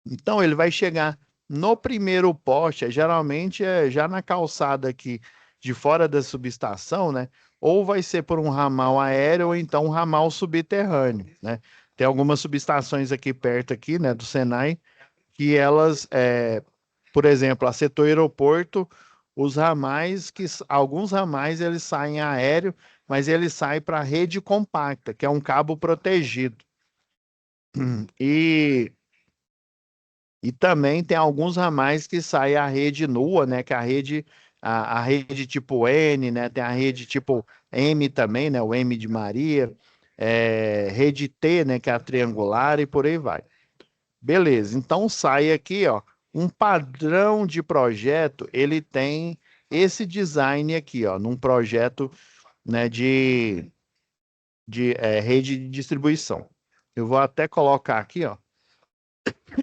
Então ele vai chegar no primeiro poste, geralmente é já na calçada aqui de fora da subestação, né? Ou vai ser por um ramal aéreo ou então um ramal subterrâneo, né? Tem algumas subestações aqui perto aqui, né, do Senai, que elas, por exemplo, a setor aeroporto, os ramais alguns ramais eles saem aéreo, mas eles saem para a rede compacta, que é um cabo protegido. E também tem alguns ramais que saem a rede nua, né? Que é a rede tipo N, né? Tem a rede tipo M também, né? O M de Maria, rede T, né? Que é a triangular e por aí vai. Beleza, então sai aqui, ó, um padrão de projeto, ele tem esse design aqui, ó, num projeto, né, de rede de distribuição. Eu vou até colocar aqui, ó.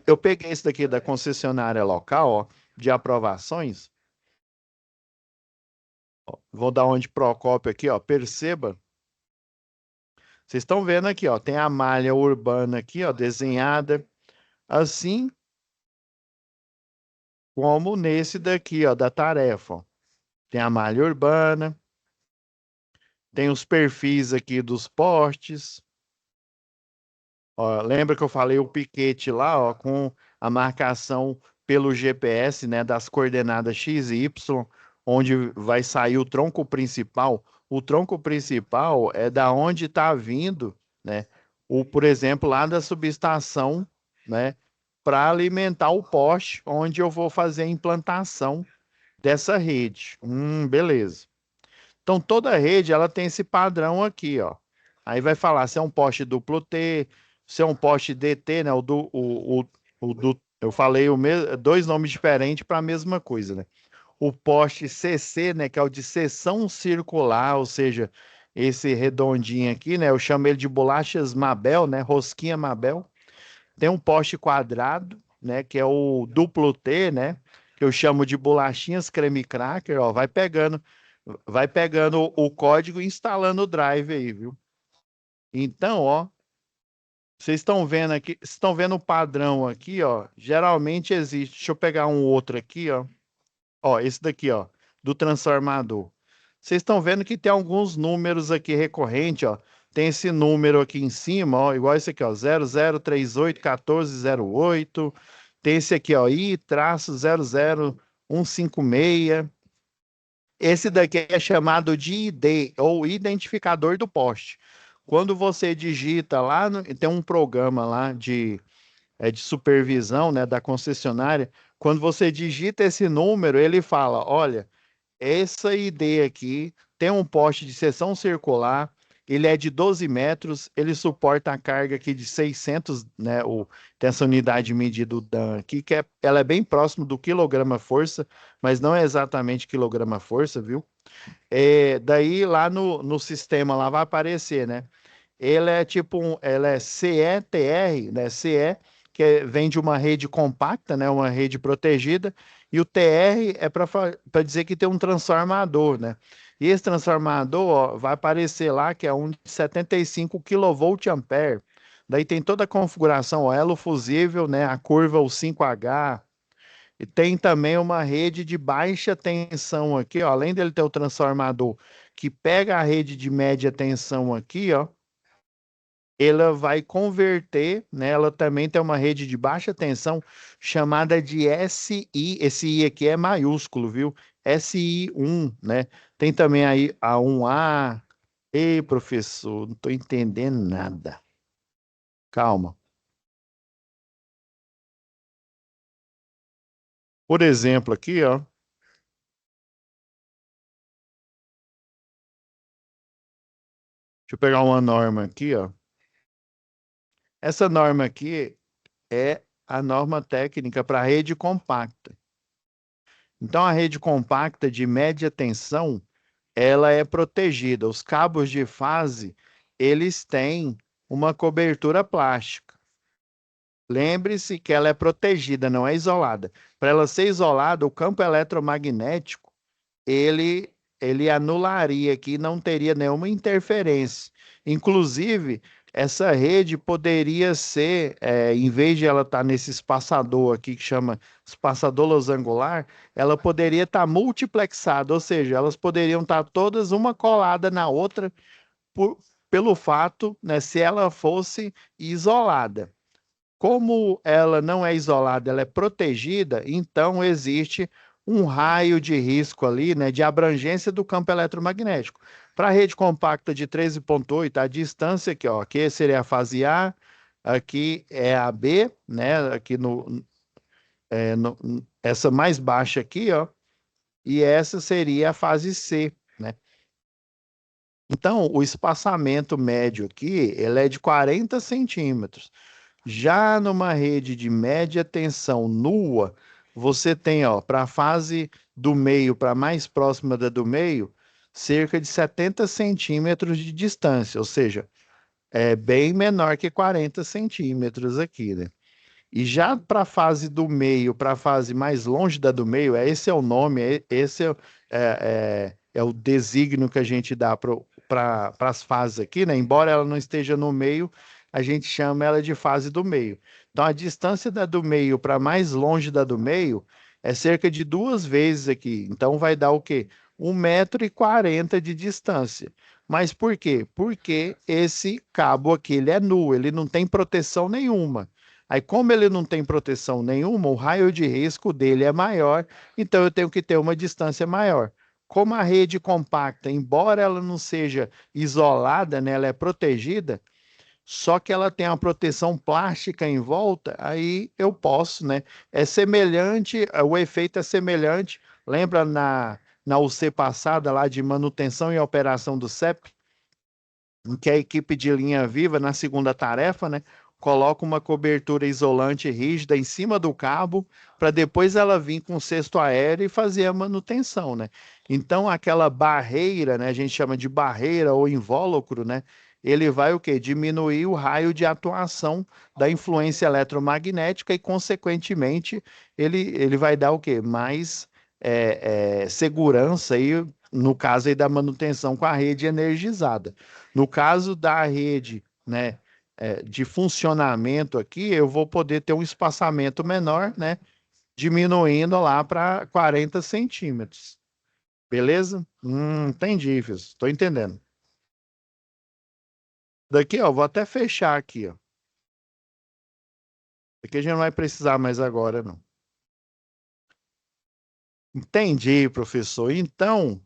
Eu peguei esse daqui da concessionária local, ó, de aprovações. Ó, vou dar onde Procópio aqui, ó. Perceba, vocês estão vendo aqui, ó, tem a malha urbana aqui, ó, desenhada assim como nesse daqui, ó, da tarefa, ó. Tem a malha urbana, tem os perfis aqui dos postes. Ó, lembra que eu falei o piquete lá, ó, com a marcação pelo GPS, né, das coordenadas x e y, onde vai sair o tronco principal. O tronco principal é da onde está vindo, né, por exemplo, lá da subestação, né, para alimentar o poste onde eu vou fazer a implantação dessa rede. Beleza. Então, toda rede ela tem esse padrão aqui, ó. Aí vai falar se é um poste duplo T, se é um poste DT, né? Eu falei dois nomes diferentes para a mesma coisa, né? O poste CC, né? Que é o de seção circular, ou seja, esse redondinho aqui, né? Eu chamo ele de bolachas Mabel, né? Rosquinha Mabel. Tem um poste quadrado, né? Que é o duplo T, né? Que eu chamo de bolachinhas creme cracker, ó. Vai pegando o código e instalando o drive aí, viu? Então, ó, vocês estão vendo aqui, estão vendo o padrão aqui, ó. Geralmente existe. Deixa eu pegar um outro aqui, ó. Ó, esse daqui, ó, do transformador. Vocês estão vendo que tem alguns números aqui recorrentes, ó. Tem esse número aqui em cima, ó, igual esse aqui, ó, 00381408. Tem esse aqui, ó, I-00156. Esse daqui é chamado de ID, ou identificador do poste. Quando você digita lá, tem um programa lá de supervisão, né, da concessionária. Quando você digita esse número, ele fala: olha, essa ID aqui tem um poste de seção circular, ele é de 12 metros, ele suporta a carga aqui de 600, né? Tem essa unidade de medida, o Dan aqui, ela é bem próximo do quilograma-força, mas não é exatamente quilograma-força, viu? Daí lá no sistema lá vai aparecer, né? Ela é CETR, né? CE, vem de uma rede compacta, né? Uma rede protegida, e o TR é para dizer que tem um transformador, né? E esse transformador, ó, vai aparecer lá que é um de 75 kVA. Daí tem toda a configuração, ó, elo fusível, né? A curva o 5H. E tem também uma rede de baixa tensão aqui, ó, além dele ter o transformador que pega a rede de média tensão aqui, ó, ela vai converter, né? Ela também tem uma rede de baixa tensão chamada de SI. Esse I aqui é maiúsculo, viu? SI1, né? Tem também aí a 1A. Ei, professor, não estou entendendo nada. Calma. Por exemplo, aqui, ó. Deixa eu pegar uma norma aqui, ó. Essa norma aqui é a norma técnica para rede compacta. Então, a rede compacta de média tensão, ela é protegida. Os cabos de fase, eles têm uma cobertura plástica. Lembre-se que ela é protegida, não é isolada. Para ela ser isolada, o campo eletromagnético, ele, ele anularia aqui, não teria nenhuma interferência. Inclusive, essa rede poderia ser, em vez de ela estar nesse espaçador aqui, que chama espaçador losangular, ela poderia estar multiplexada, ou seja, elas poderiam estar todas uma colada na outra, por, pelo fato, né, se ela fosse isolada. Como ela não é isolada, ela é protegida, então existe um raio de risco ali, né, de abrangência do campo eletromagnético. Para a rede compacta de 13,8, a distância aqui, ó, aqui seria a fase A, aqui é a B, né, aqui essa mais baixa aqui, ó, e essa seria a fase C, né? Então, o espaçamento médio aqui, ele é de 40 centímetros. Já numa rede de média tensão nua, você tem, ó, para a fase do meio, para mais próxima da do meio, cerca de 70 centímetros de distância, ou seja, é bem menor que 40 centímetros aqui, né? E já para a fase do meio, para a fase mais longe da do meio, esse é o nome, esse é o desígnio que a gente dá para as fases aqui, né? Embora ela não esteja no meio, a gente chama ela de fase do meio. Então, a distância da do meio para mais longe da do meio é cerca de duas vezes aqui. Então, vai dar o quê? 1,40 m de distância. Mas por quê? Porque esse cabo aqui, ele é nu, ele não tem proteção nenhuma. Aí, como ele não tem proteção nenhuma, o raio de risco dele é maior, então eu tenho que ter uma distância maior. Como a rede compacta, embora ela não seja isolada, né, ela é protegida, só que ela tem uma proteção plástica em volta, aí eu posso, né? É semelhante, o efeito é semelhante. Lembra na UC passada lá de manutenção e operação do CEP? Em que a equipe de linha viva, na segunda tarefa, né, coloca uma cobertura isolante rígida em cima do cabo, para depois ela vir com o cesto aéreo e fazer a manutenção, né? Então, aquela barreira, né, a gente chama de barreira ou invólucro, né? Ele vai o quê? Diminuir o raio de atuação da influência eletromagnética e, consequentemente, ele vai dar o quê? Mais segurança aí, no caso aí da manutenção com a rede energizada. No caso da rede, né, de funcionamento aqui, eu vou poder ter um espaçamento menor, né, diminuindo lá para 40 centímetros. Beleza? Entendi, estou entendendo. Daqui, ó, vou até fechar aqui, ó. Aqui a gente não vai precisar mais agora, não. Entendi, professor. Então,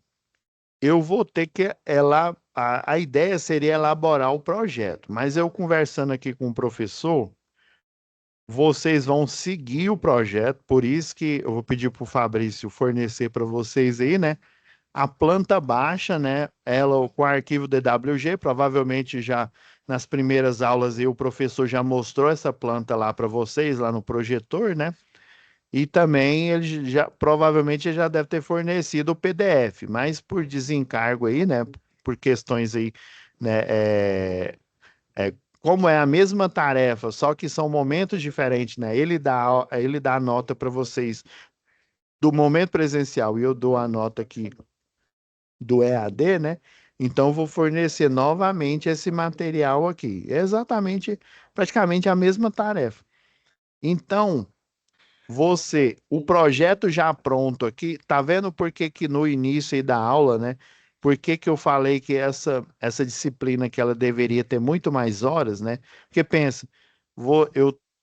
eu vou ter que a ideia seria elaborar o projeto, mas eu conversando aqui com o professor, vocês vão seguir o projeto, por isso que eu vou pedir para o Fabrício fornecer para vocês aí, né? A planta baixa, né? Ela com o arquivo DWG, provavelmente já nas primeiras aulas aí, o professor já mostrou essa planta lá para vocês, lá no projetor, né? E também ele já provavelmente ele já deve ter fornecido o PDF, mas por desencargo aí, né? Por questões aí, né? É, como é a mesma tarefa, só que são momentos diferentes, né? Ele dá a nota para vocês do momento presencial e eu dou a nota aqui do EAD, né? Então, eu vou fornecer novamente esse material aqui. É exatamente, praticamente a mesma tarefa. Então, o projeto já pronto aqui, tá vendo por que que no início aí da aula, né? Por que que eu falei que essa disciplina que ela deveria ter muito mais horas, né? Porque pensa, vou,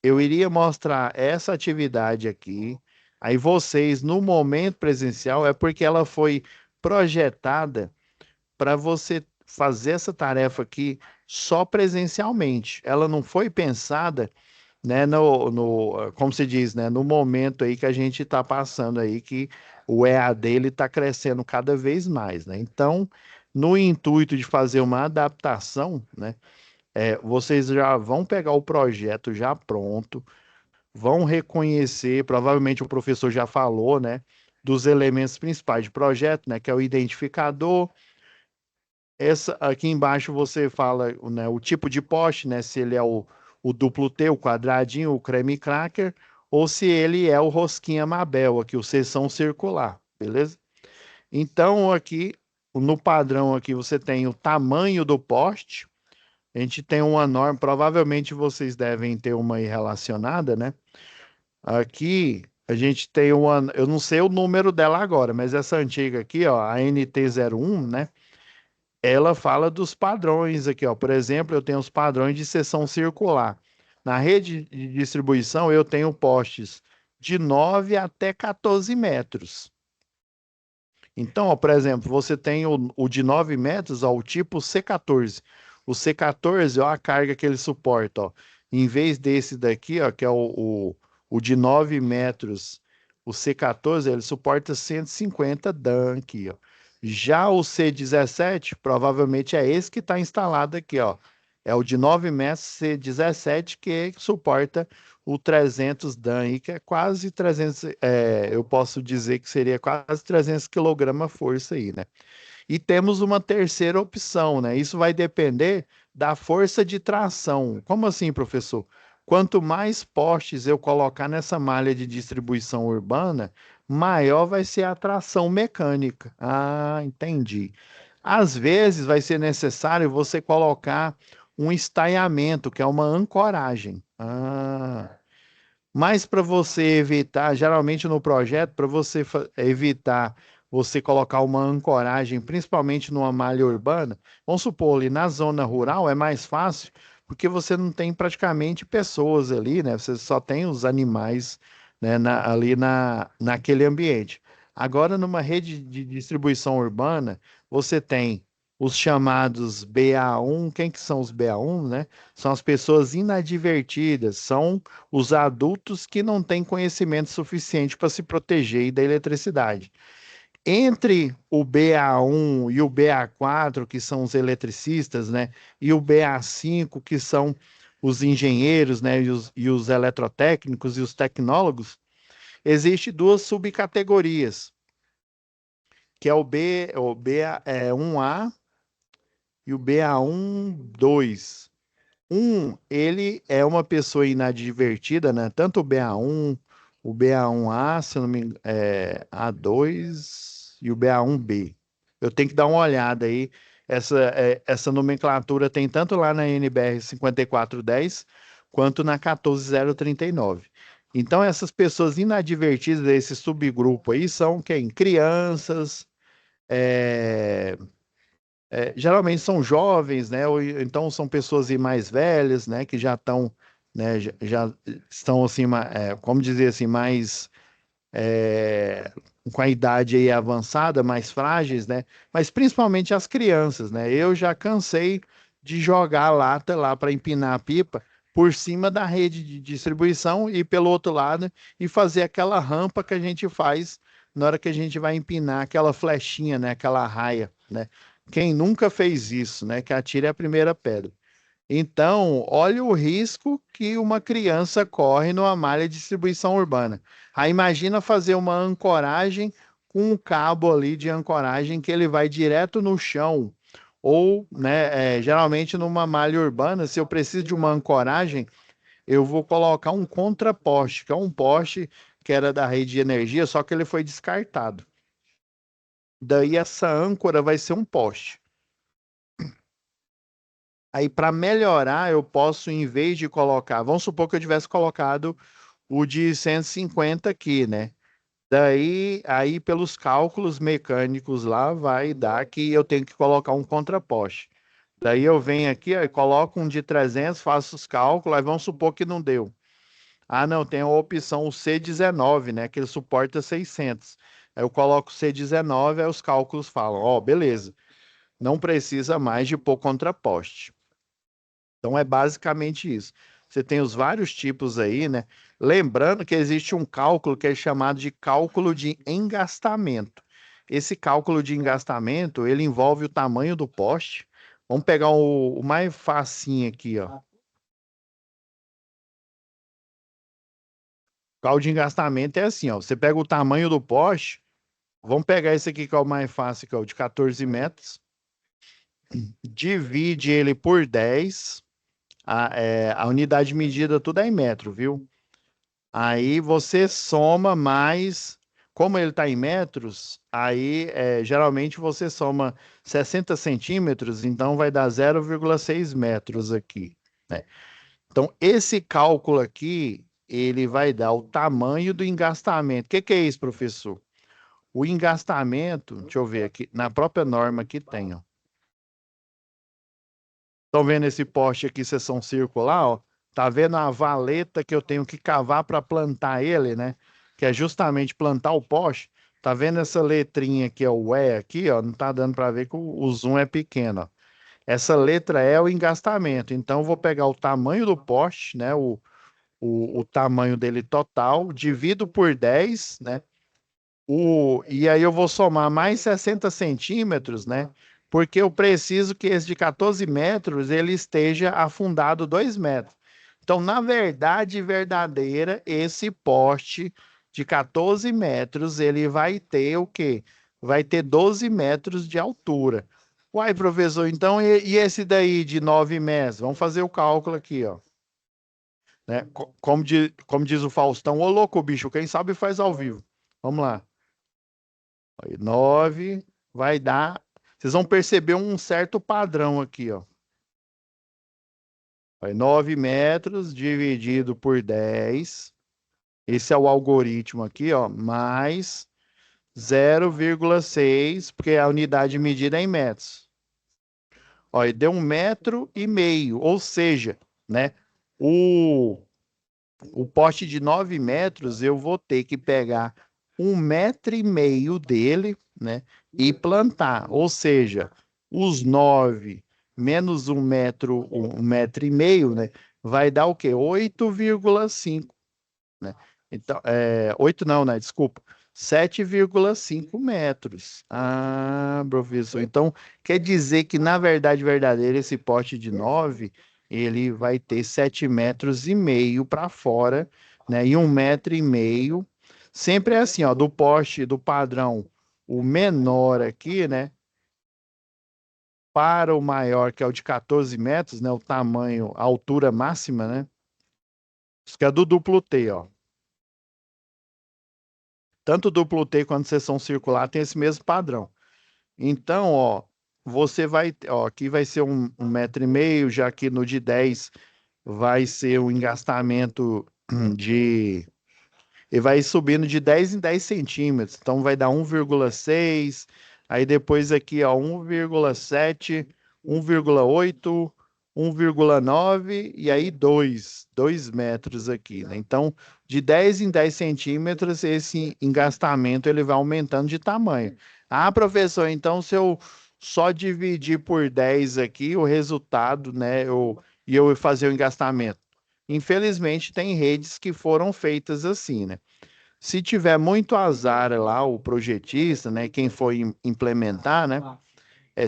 eu iria mostrar essa atividade aqui, aí vocês, no momento presencial, é porque ela foi projetada para você fazer essa tarefa aqui só presencialmente. Ela não foi pensada, né, como se diz, né, no momento aí que a gente está passando aí, que o EAD ele está crescendo cada vez mais, né? Então, no intuito de fazer uma adaptação, né, vocês já vão pegar o projeto já pronto, vão reconhecer, provavelmente o professor já falou, né, dos elementos principais de projeto, né, que é o identificador. Essa aqui embaixo você fala, né, o tipo de poste, né, se ele é o duplo T, o quadradinho, o creme cracker, ou se ele é o rosquinha Mabel, aqui o seção circular, beleza? Então aqui no padrão aqui você tem o tamanho do poste. A gente tem uma norma, provavelmente vocês devem ter uma aí relacionada, né? Aqui a gente tem uma, eu não sei o número dela agora, mas essa antiga aqui, ó, a NT01, né? Ela fala dos padrões aqui, ó. Por exemplo, eu tenho os padrões de seção circular. Na rede de distribuição, eu tenho postes de 9 até 14 metros. Então, ó, por exemplo, você tem o de 9 metros, ó, o tipo C14. O C14, ó, a carga que ele suporta, ó. Em vez desse daqui, ó, que é o de 9 metros, o C14, ele suporta 150 Dan aqui, ó. Já o C17, provavelmente é esse que está instalado aqui, ó. É o de 9 metros C17 que suporta o 300 Dan, aí, que é quase 300, eu posso dizer que seria quase 300 kg força aí, né? E temos uma terceira opção, né? Isso vai depender da força de tração. Como assim, professor? Quanto mais postes eu colocar nessa malha de distribuição urbana, maior vai ser a tração mecânica. Ah, entendi. Às vezes vai ser necessário você colocar um estaiamento, que é uma ancoragem. Ah, mas para você evitar, geralmente no projeto, para você evitar você colocar uma ancoragem, principalmente numa malha urbana, vamos supor, ali na zona rural é mais fácil, porque você não tem praticamente pessoas ali, né? Você só tem os animais, né, ali naquele ambiente. Agora, numa rede de distribuição urbana, você tem os chamados BA1. Quem que são os BA1, né? São as pessoas inadvertidas, são os adultos que não têm conhecimento suficiente para se proteger da eletricidade. Entre o BA1 e o BA4, que são os eletricistas, né, e o BA5, que são os engenheiros, né, e os eletrotécnicos e os tecnólogos, existe duas subcategorias, que é o BA1A e o BA1-2. Ele é uma pessoa inadvertida, né? Tanto o BA1A, se eu não me engano, A2 e o BA1B. Eu tenho que dar uma olhada aí. Essa nomenclatura tem tanto lá na NBR 5410 quanto na 14039. Então, essas pessoas inadvertidas desse subgrupo aí são quem? Crianças, é, geralmente são jovens, né? Ou então são pessoas aí mais velhas, né? Que já estão, né? Já estão assim, como dizer assim, mais é, com a idade aí avançada, mais frágeis, né? Mas principalmente as crianças, né? Eu já cansei de jogar a lata lá para empinar a pipa por cima da rede de distribuição e pelo outro lado e fazer aquela rampa que a gente faz na hora que a gente vai empinar aquela flechinha, né? Aquela raia, né? Quem nunca fez isso, né? Que atire a primeira pedra. Então, olha o risco que uma criança corre numa malha de distribuição urbana. Aí imagina fazer uma ancoragem com um cabo ali de ancoragem que ele vai direto no chão. Ou, né, geralmente numa malha urbana, se eu preciso de uma ancoragem, eu vou colocar um contraposte, que é um poste que era da rede de energia, só que ele foi descartado. Daí essa âncora vai ser um poste. Aí, para melhorar, eu posso, em vez de colocar, vamos supor que eu tivesse colocado o de 150 aqui, né? Daí, aí pelos cálculos mecânicos lá, vai dar que eu tenho que colocar um contraposte. Daí eu venho aqui, ó, e coloco um de 300, faço os cálculos, aí vamos supor que não deu. Ah, não, tem a opção o C19, né? Que ele suporta 600. Aí eu coloco o C19, aí os cálculos falam, ó, beleza, não precisa mais de pôr contraposte. Então é basicamente isso. Você tem os vários tipos aí, né? Lembrando que existe um cálculo que é chamado de cálculo de engastamento. Esse cálculo de engastamento, ele envolve o tamanho do poste. Vamos pegar o mais facinho aqui, ó. O cálculo de engastamento é assim, ó. Você pega o tamanho do poste, vamos pegar esse aqui que é o mais fácil, que é o de 14 metros, divide ele por 10. A unidade medida tudo é em metro, viu? Aí você soma mais, como ele está em metros, aí geralmente você soma 60 centímetros, então vai dar 0,6 metros aqui, né? Então, esse cálculo aqui, ele vai dar o tamanho do engastamento. O que que é isso, professor? O engastamento, deixa eu ver aqui, na própria norma que tem, ó. Estão vendo esse poste aqui, seção circular, ó? Tá vendo a valeta que eu tenho que cavar para plantar ele, né? Que é justamente plantar o poste. Tá vendo essa letrinha aqui, ó, o E aqui, ó? Não tá dando para ver que o zoom é pequeno, ó. Essa letra é o engastamento. Então, eu vou pegar o tamanho do poste, né? O tamanho dele total, divido por 10, né? E aí eu vou somar mais 60 centímetros, né? Porque eu preciso que esse de 14 metros ele esteja afundado 2 metros. Então, na verdade verdadeira, esse poste de 14 metros, ele vai ter o quê? Vai ter 12 metros de altura. Uai, professor, então e esse daí de 9 metros? Vamos fazer o cálculo aqui, ó. Né? Como diz o Faustão, ô louco, bicho, quem sabe faz ao vivo. Vamos lá. Aí, 9 vai dar. Vocês vão perceber um certo padrão aqui, ó. Aí, 9 metros dividido por 10. Esse é o algoritmo aqui, ó. Mais 0,6, porque a unidade de medida é em metros. Ó, e deu 1,5 metro, ou seja, né? O, o poste de 9 metros, eu vou ter que pegar 1,5 metro dele, né? E plantar. Ou seja, os 9 menos 1 metro, 1,5 metro, né? Vai dar o quê? 8,5, né? Então, 8 não, né? Desculpa. 7,5 metros. Ah, professor. Então, quer dizer que, na verdade verdadeira, esse poste de 9 ele vai ter 7,5 metros para fora, né? E 1,5 metro. Sempre é assim, ó, do poste, do padrão, o menor aqui, né? Para o maior, que é o de 14 metros, né? O tamanho, a altura máxima, né? Isso que é do duplo T, ó. Tanto duplo T quanto seção circular tem esse mesmo padrão. Então, ó, você vai, ó, aqui vai ser 1,5 metro, já que no de 10 vai ser um engastamento de. E vai subindo de 10 em 10 centímetros. Então vai dar 1,6. Aí depois aqui, ó, 1,7, 1,8, 1,9 e aí 2 metros aqui, né? Então, de 10 em 10 centímetros, esse engastamento ele vai aumentando de tamanho. Ah, professor, então se eu só dividir por 10 aqui, o resultado, né, e eu fazer o engastamento. Infelizmente, tem redes que foram feitas assim, né? Se tiver muito azar lá, o projetista, né, quem for implementar, né,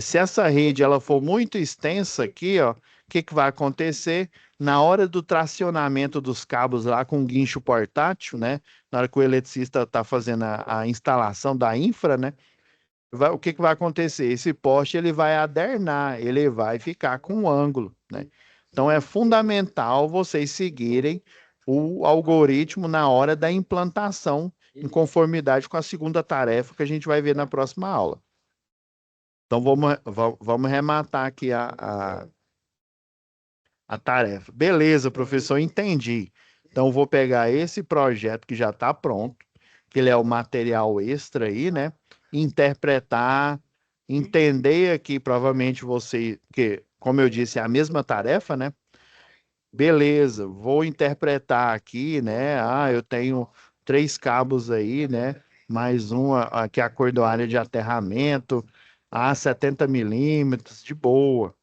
se essa rede ela for muito extensa aqui, ó, o que que vai acontecer? Na hora do tracionamento dos cabos lá com guincho portátil, né, na hora que o eletricista está fazendo a instalação da infra, né, o que que vai acontecer? Esse poste ele vai adernar, ele vai ficar com um ângulo, né? Então é fundamental vocês seguirem o algoritmo na hora da implantação, em conformidade com a segunda tarefa que a gente vai ver na próxima aula. Então vamos rematar aqui a tarefa. Beleza, professor, entendi. Então vou pegar esse projeto que já está pronto, que ele é o material extra aí, né? Interpretar, entender aqui, provavelmente você, que, como eu disse, é a mesma tarefa, né? Beleza, vou interpretar aqui, né? Ah, eu tenho 3 cabos aí, né? Mais um aqui a cordoária de aterramento, 70 milímetros, de boa.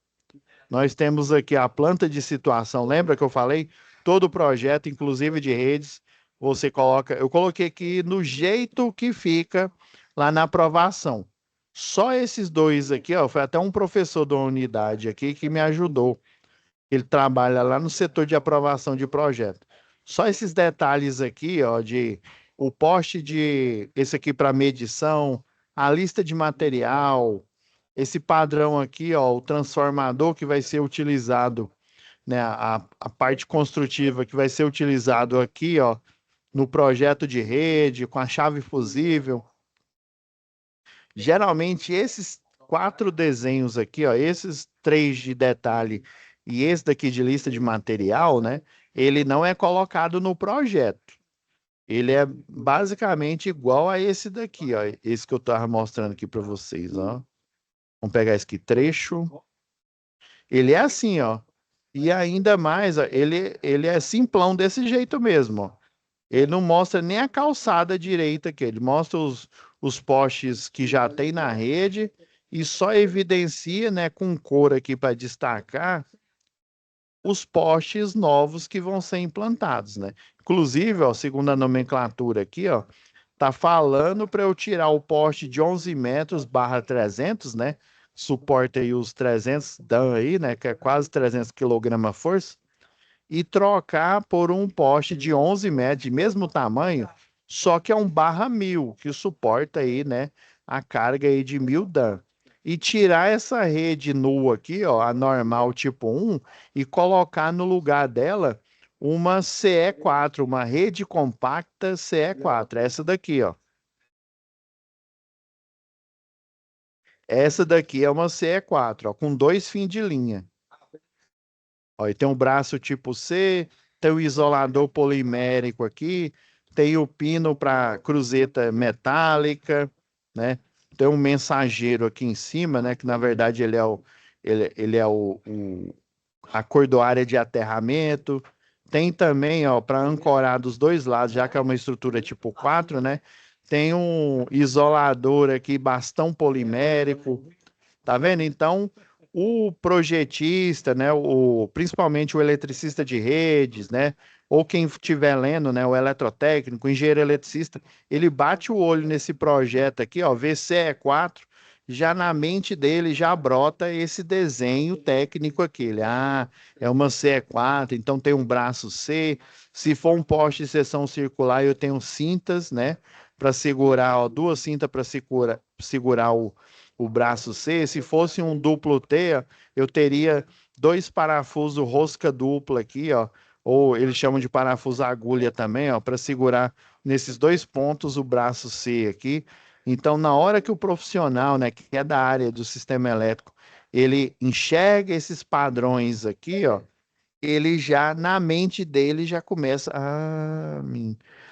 Nós temos aqui a planta de situação. Lembra que eu falei? Todo projeto, inclusive de redes, você coloca. Eu coloquei aqui no jeito que fica lá na aprovação. Só esses dois aqui, ó, foi até um professor da unidade aqui que me ajudou. Ele trabalha lá no setor de aprovação de projeto. Só esses detalhes aqui, ó, de o poste de esse aqui para medição, a lista de material, esse padrão aqui, ó, o transformador que vai ser utilizado, né, a parte construtiva que vai ser utilizado aqui, ó, no projeto de rede, com a chave fusível. Geralmente, esses 4 desenhos aqui, ó, esses 3 de detalhe e esse daqui de lista de material, né, ele não é colocado no projeto. Ele é basicamente igual a esse daqui, ó, esse que eu estava mostrando aqui para vocês, ó. Vamos pegar esse aqui, trecho. Ele é assim, ó. E ainda mais, ó, ele é simplão desse jeito mesmo, ó. Ele não mostra nem a calçada direita aqui, ele mostra os postes que já tem na rede e só evidencia, né, com cor aqui para destacar os postes novos que vão ser implantados, né? Inclusive, ó, segundo a nomenclatura aqui, ó, tá falando para eu tirar o poste de 11 metros barra 300, né? suporta aí os 300 Dan aí, né, que é quase 300 kg-força, e trocar por um poste de 11 metros, de mesmo tamanho, só que é um barra 1000, que suporta aí, né, a carga aí de 1000 Dan. E tirar essa rede nua aqui, ó, a normal tipo 1, e colocar no lugar dela uma CE4, uma rede compacta CE4, essa daqui, ó. Essa daqui é uma CE4, ó, com 2 fins de linha. Ó, e tem um braço tipo C, tem o isolador polimérico aqui, tem o pino para cruzeta metálica, né? Tem um mensageiro aqui em cima, né? Que na verdade ele é a cordoária de aterramento. Tem também, ó, para ancorar dos dois lados, já que é uma estrutura tipo 4, né? Tem um isolador aqui, bastão polimérico. Tá vendo? Então, o projetista, né, principalmente o eletricista de redes, né, ou quem estiver lendo, né, o eletrotécnico, o engenheiro eletricista, ele bate o olho nesse projeto aqui, ó, VCE4, já na mente dele já brota esse desenho técnico aqui. É uma CE4, então tem um braço C. Se for um poste de seção circular, eu tenho cintas, né, para segurar, ó, duas cintas para segurar o braço C. Se fosse um duplo T, ó, eu teria dois parafusos rosca dupla aqui, ó, ou eles chamam de parafuso agulha também, ó, para segurar nesses dois pontos o braço C aqui. Então, na hora que o profissional, né, que é da área do sistema elétrico, ele enxerga esses padrões aqui, ó, ele já, na mente dele, já começa.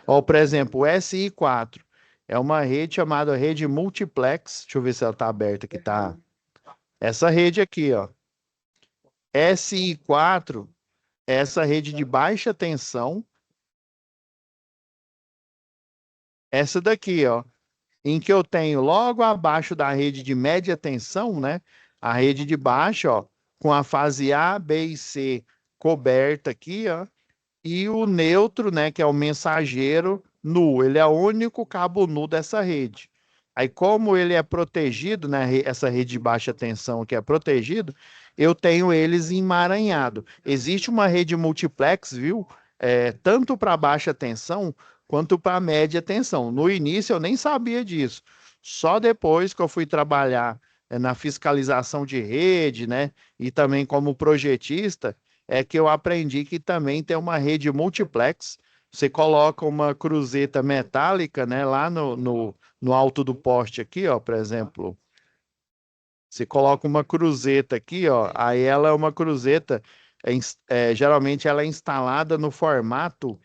Ó, por exemplo, o SI4 é uma rede chamada rede multiplex. Deixa eu ver se ela está aberta aqui, tá? Essa rede aqui, ó. SI4 é essa rede de baixa tensão. Essa daqui, ó, em que eu tenho logo abaixo da rede de média tensão, né? A rede de baixo, ó, com a fase A, B e C coberta aqui, ó. E o neutro, né, que é o mensageiro nu, ele é o único cabo nu dessa rede. Aí, como ele é protegido, né, essa rede de baixa tensão que é protegido, eu tenho eles emaranhado. Existe uma rede multiplex, viu? Tanto para baixa tensão quanto para média tensão. No início eu nem sabia disso. Só depois que eu fui trabalhar na fiscalização de rede, né, e também como projetista, é que eu aprendi que também tem uma rede multiplex. Você coloca uma cruzeta metálica, né, lá no alto do poste aqui, ó, por exemplo. Você coloca uma cruzeta aqui, ó, aí ela é uma cruzeta, geralmente ela é instalada no formato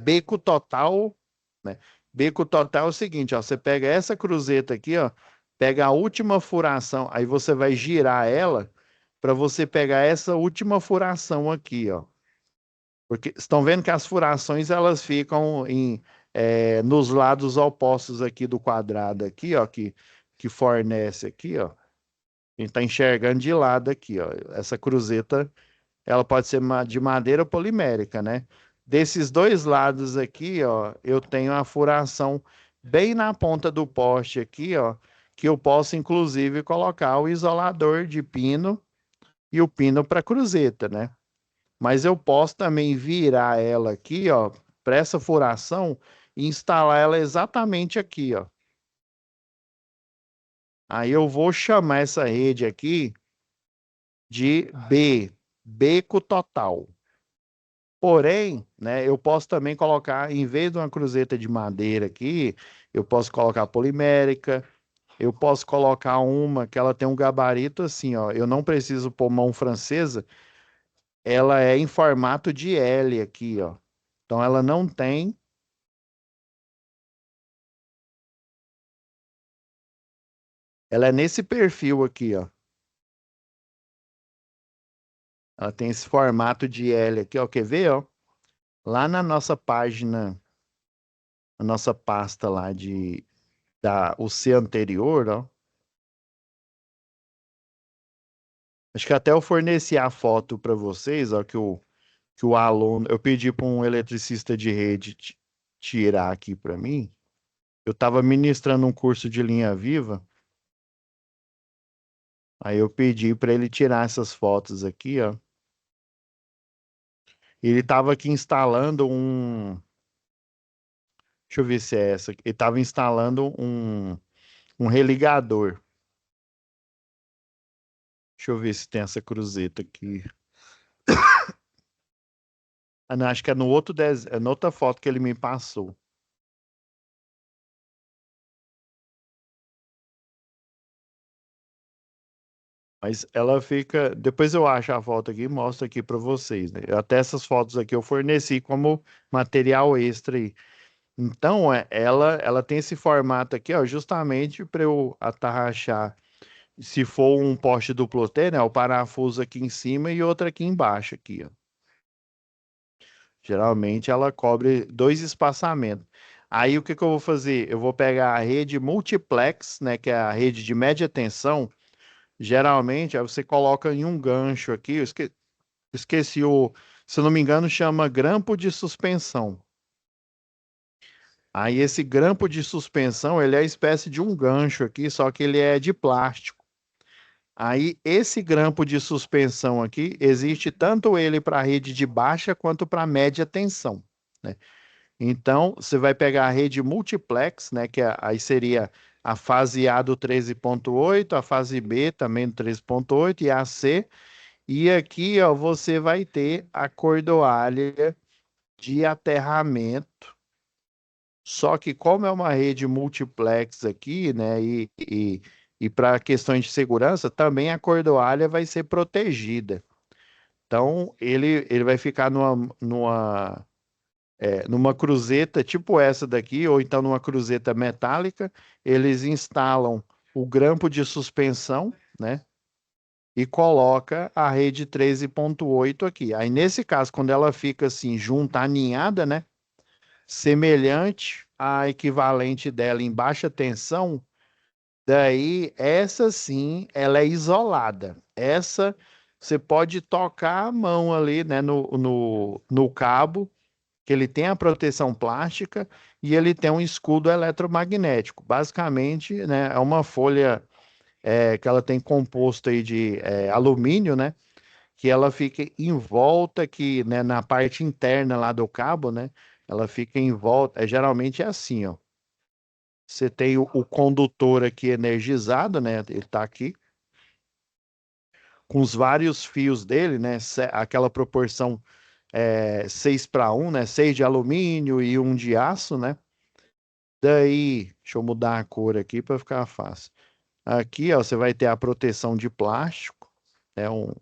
beco total, né? Beco total é o seguinte, ó, você pega essa cruzeta aqui, ó, pega a última furação, aí você vai girar ela para você pegar essa última furação aqui, ó. Porque estão vendo que as furações elas ficam nos lados opostos aqui do quadrado aqui, ó, que fornece aqui, ó. A gente está enxergando de lado aqui, ó. Essa cruzeta, ela pode ser de madeira polimérica, né? Desses dois lados aqui, ó, eu tenho a furação bem na ponta do poste aqui, ó, que eu posso inclusive colocar o isolador de pino e o pino para cruzeta, né? Mas eu posso também virar ela aqui, ó, para essa furação e instalar ela exatamente aqui, ó. Aí eu vou chamar essa rede aqui de beco total. Porém, né, eu posso também colocar, em vez de uma cruzeta de madeira aqui, eu posso colocar polimérica, eu posso colocar uma que ela tem um gabarito assim, ó. Eu não preciso pôr mão francesa, ela é em formato de L aqui, ó. Então ela não tem. Ela é nesse perfil aqui, ó. Ela tem esse formato de L aqui, ó. Quer ver, ó? Lá na nossa página, na nossa pasta lá o C anterior, ó. Acho que até eu forneci a foto para vocês, ó, que o aluno, eu pedi para um eletricista de rede tirar aqui para mim. Eu estava ministrando um curso de linha viva Aí eu pedi para ele tirar essas fotos aqui, ó. Ele estava aqui instalando um. Deixa eu ver se é essa. Ele estava instalando um religador. Deixa eu ver se tem essa cruzeta aqui. Ah, não, acho que é no outro é na outra foto que ele me passou. Mas ela fica. Depois eu acho a foto aqui e mostro aqui para vocês, né? Até essas fotos aqui eu forneci como material extra aí. Então, ela tem esse formato aqui, ó, justamente para eu atarrachar. Se for um poste duplo T, né? O parafuso aqui em cima e outro aqui embaixo, aqui, ó. Geralmente ela cobre dois espaçamentos. Aí o que que eu vou fazer? Eu vou pegar a rede multiplex, né? Que é a rede de média tensão. Geralmente, aí você coloca em um gancho aqui. Esqueci o, se eu não me engano, chama grampo de suspensão. Aí esse grampo de suspensão, ele é a espécie de um gancho aqui, só que ele é de plástico. Aí esse grampo de suspensão aqui, existe tanto ele para rede de baixa quanto para média tensão, né? Então, você vai pegar a rede multiplex, né, aí seria a fase A do 13.8, a fase B também do 13.8 e a C, e aqui, ó, você vai ter a cordoalha de aterramento. Só que como é uma rede multiplex aqui, né, e para questões de segurança, também a cordoalha vai ser protegida. Então, ele vai ficar numa cruzeta tipo essa daqui, ou então numa cruzeta metálica. Eles instalam o grampo de suspensão, né, e coloca a rede 13.8 aqui. Aí, nesse caso, quando ela fica assim, junta, aninhada, né, semelhante à equivalente dela em baixa tensão, daí essa sim, ela é isolada. Essa você pode tocar a mão ali, né, no cabo, que ele tem a proteção plástica e ele tem um escudo eletromagnético. Basicamente, né, é uma folha que ela tem composto aí de alumínio, né, que ela fica em volta aqui, né, na parte interna lá do cabo, né, ela fica em volta, geralmente é assim, ó. Você tem o condutor aqui energizado, né? Ele está aqui com os vários fios dele, né? Aquela proporção 6 para 1, né? 6 de alumínio e um de aço, né? Daí, deixa eu mudar a cor aqui para ficar fácil. Aqui, ó, você vai ter a proteção de plástico, é um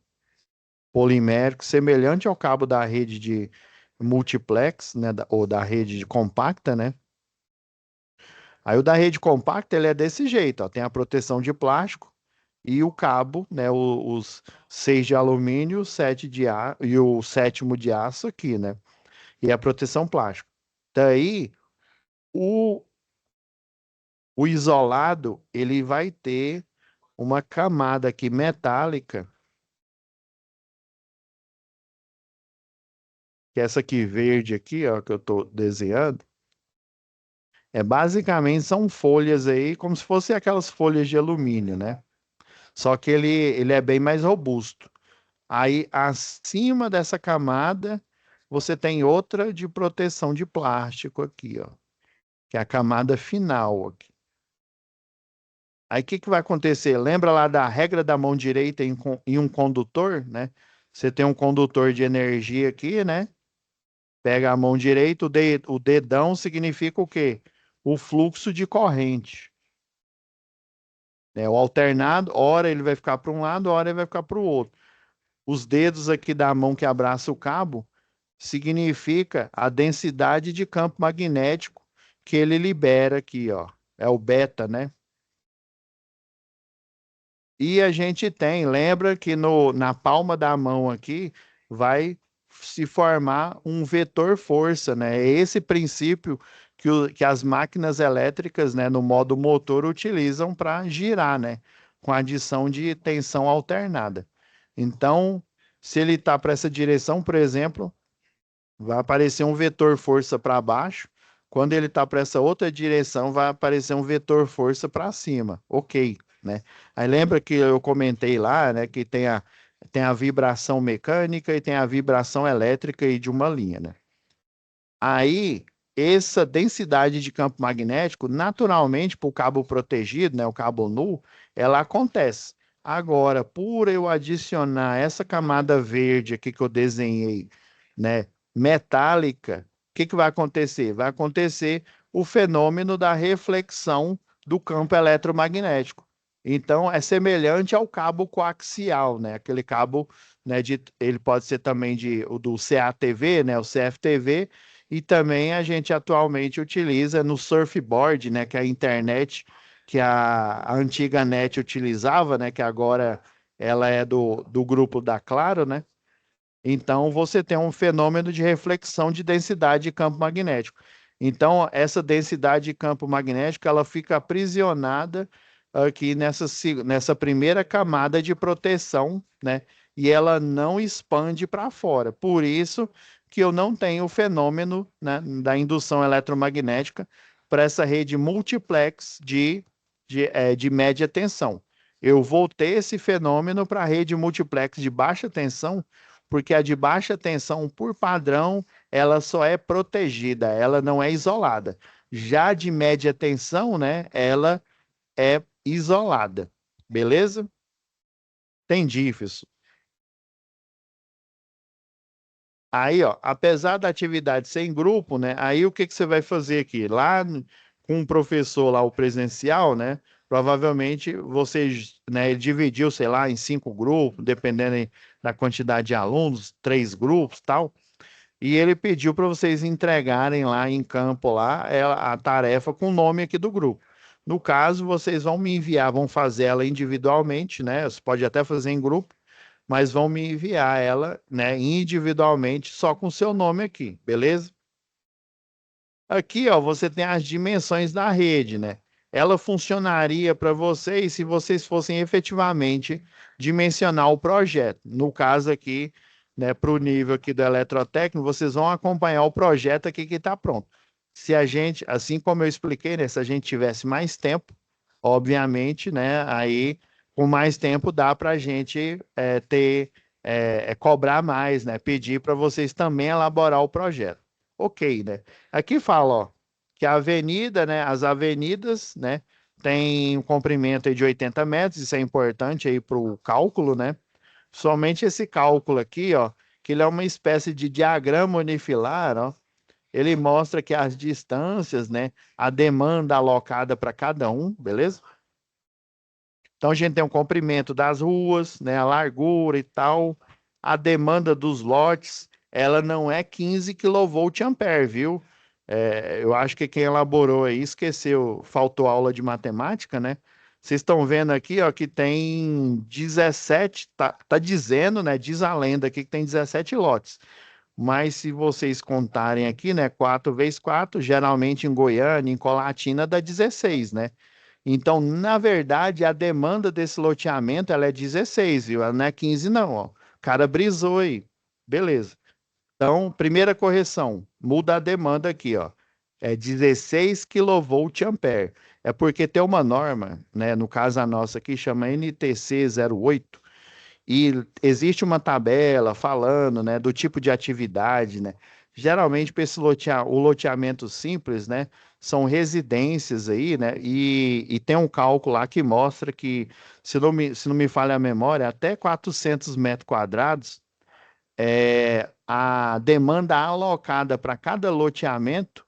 polimérico semelhante ao cabo da rede de multiplex, né? Ou da rede de compacta, né? Aí o da rede compacta, ele é desse jeito, ó, tem a proteção de plástico e o cabo, né, os 6 de alumínio, o 7 de e o sétimo de aço aqui, né? E a proteção plástica. Daí, o, o isolado, ele vai ter uma camada aqui metálica, que é essa aqui verde aqui, ó, que eu estou desenhando. Basicamente são folhas aí, como se fossem aquelas folhas de alumínio, né? Só que ele é bem mais robusto. Aí, acima dessa camada, você tem outra de proteção de plástico aqui, ó, que é a camada final aqui. Aí, o que que vai acontecer? Lembra lá da regra da mão direita em um condutor, né? Você tem um condutor de energia aqui, né? Pega a mão direita, o dedão significa o quê? O fluxo de corrente, né? O alternado, ora ele vai ficar para um lado, ora ele vai ficar para o outro. Os dedos aqui da mão que abraça o cabo significa a densidade de campo magnético que ele libera aqui, ó. É o beta, né? E a gente tem, lembra que na palma da mão aqui vai se formar um vetor força, né? É esse princípio que as máquinas elétricas, né, no modo motor, utilizam para girar, né? Com adição de tensão alternada. Então, se ele está para essa direção, por exemplo, vai aparecer um vetor força para baixo. Quando ele está para essa outra direção, vai aparecer um vetor força para cima. Ok. né? Aí lembra que eu comentei lá, né, que tem a vibração mecânica e tem a vibração elétrica e de uma linha, né? Aí, essa densidade de campo magnético, naturalmente, para o cabo protegido, né, o cabo null, ela acontece. Agora, por eu adicionar essa camada verde aqui que eu desenhei, né, metálica, o que que vai acontecer? Vai acontecer o fenômeno da reflexão do campo eletromagnético. Então, é semelhante ao cabo coaxial, né? Aquele cabo, né, ele pode ser também o do CATV, né, o CFTV, e também a gente atualmente utiliza no surfboard, né, que é a internet que a antiga NET utilizava, né, que agora ela é do grupo da Claro, né? Então você tem um fenômeno de reflexão de densidade de campo magnético. Então essa densidade de campo magnético ela fica aprisionada aqui nessa primeira camada de proteção, né? E ela não expande para fora. Por isso que eu não tenho o fenômeno, né, da indução eletromagnética para essa rede multiplex de média tensão. Eu vou ter esse fenômeno para a rede multiplex de baixa tensão, porque a de baixa tensão, por padrão, ela só é protegida, ela não é isolada. Já a de média tensão, né, ela é isolada. Beleza? Entendi, isso. Aí, ó, apesar da atividade ser em grupo, né? Aí o que que você vai fazer aqui? Com o professor lá, o presencial, né? Provavelmente vocês, né, ele dividiu, sei lá, em 5 grupos, dependendo aí da quantidade de alunos, 3 grupos, tal. E ele pediu para vocês entregarem lá em campo lá a tarefa com o nome aqui do grupo. No caso, vocês vão me enviar, vão fazer ela individualmente, né? Você pode até fazer em grupo, mas vão me enviar ela, né, individualmente, só com seu nome aqui, beleza? Aqui, ó, você tem as dimensões da rede, né? Ela funcionaria para vocês se vocês fossem efetivamente dimensionar o projeto. No caso aqui, né, para o nível aqui do eletrotécnico, vocês vão acompanhar o projeto aqui que está pronto. Se a gente, assim como eu expliquei, né, se a gente tivesse mais tempo, obviamente, né, aí com mais tempo dá para a gente cobrar mais, né, pedir para vocês também elaborar o projeto. Ok, né? Aqui fala, ó, que a avenida, né, as avenidas, né, tem um comprimento aí de 80 metros, isso é importante aí para o cálculo, né? Somente esse cálculo aqui, ó, que ele é uma espécie de diagrama unifilar, ó, ele mostra que as distâncias, né, a demanda alocada para cada um, beleza? Então a gente tem o comprimento das ruas, né, a largura e tal. A demanda dos lotes, ela não é 15 kVA, viu? Eu acho que quem elaborou aí esqueceu, faltou aula de matemática, né? Vocês estão vendo aqui, ó, que tem 17, tá dizendo, né? Diz a lenda aqui que tem 17 lotes. Mas se vocês contarem aqui, né, 4 vezes 4, geralmente em Goiânia, em Colatina, dá 16, né? Então, na verdade, a demanda desse loteamento ela é 16, viu? Ela não é 15, não, ó. O cara brisou aí. Beleza. Então, primeira correção, muda a demanda aqui, ó. É 16 kVA. É porque tem uma norma, né? No caso a nossa aqui chama NTC 08, e existe uma tabela falando, né, do tipo de atividade, né? Geralmente, para o loteamento simples, né, são residências aí, né? E tem um cálculo lá que mostra que, se não me falha a memória, até 400 metros quadrados, a demanda alocada para cada loteamento,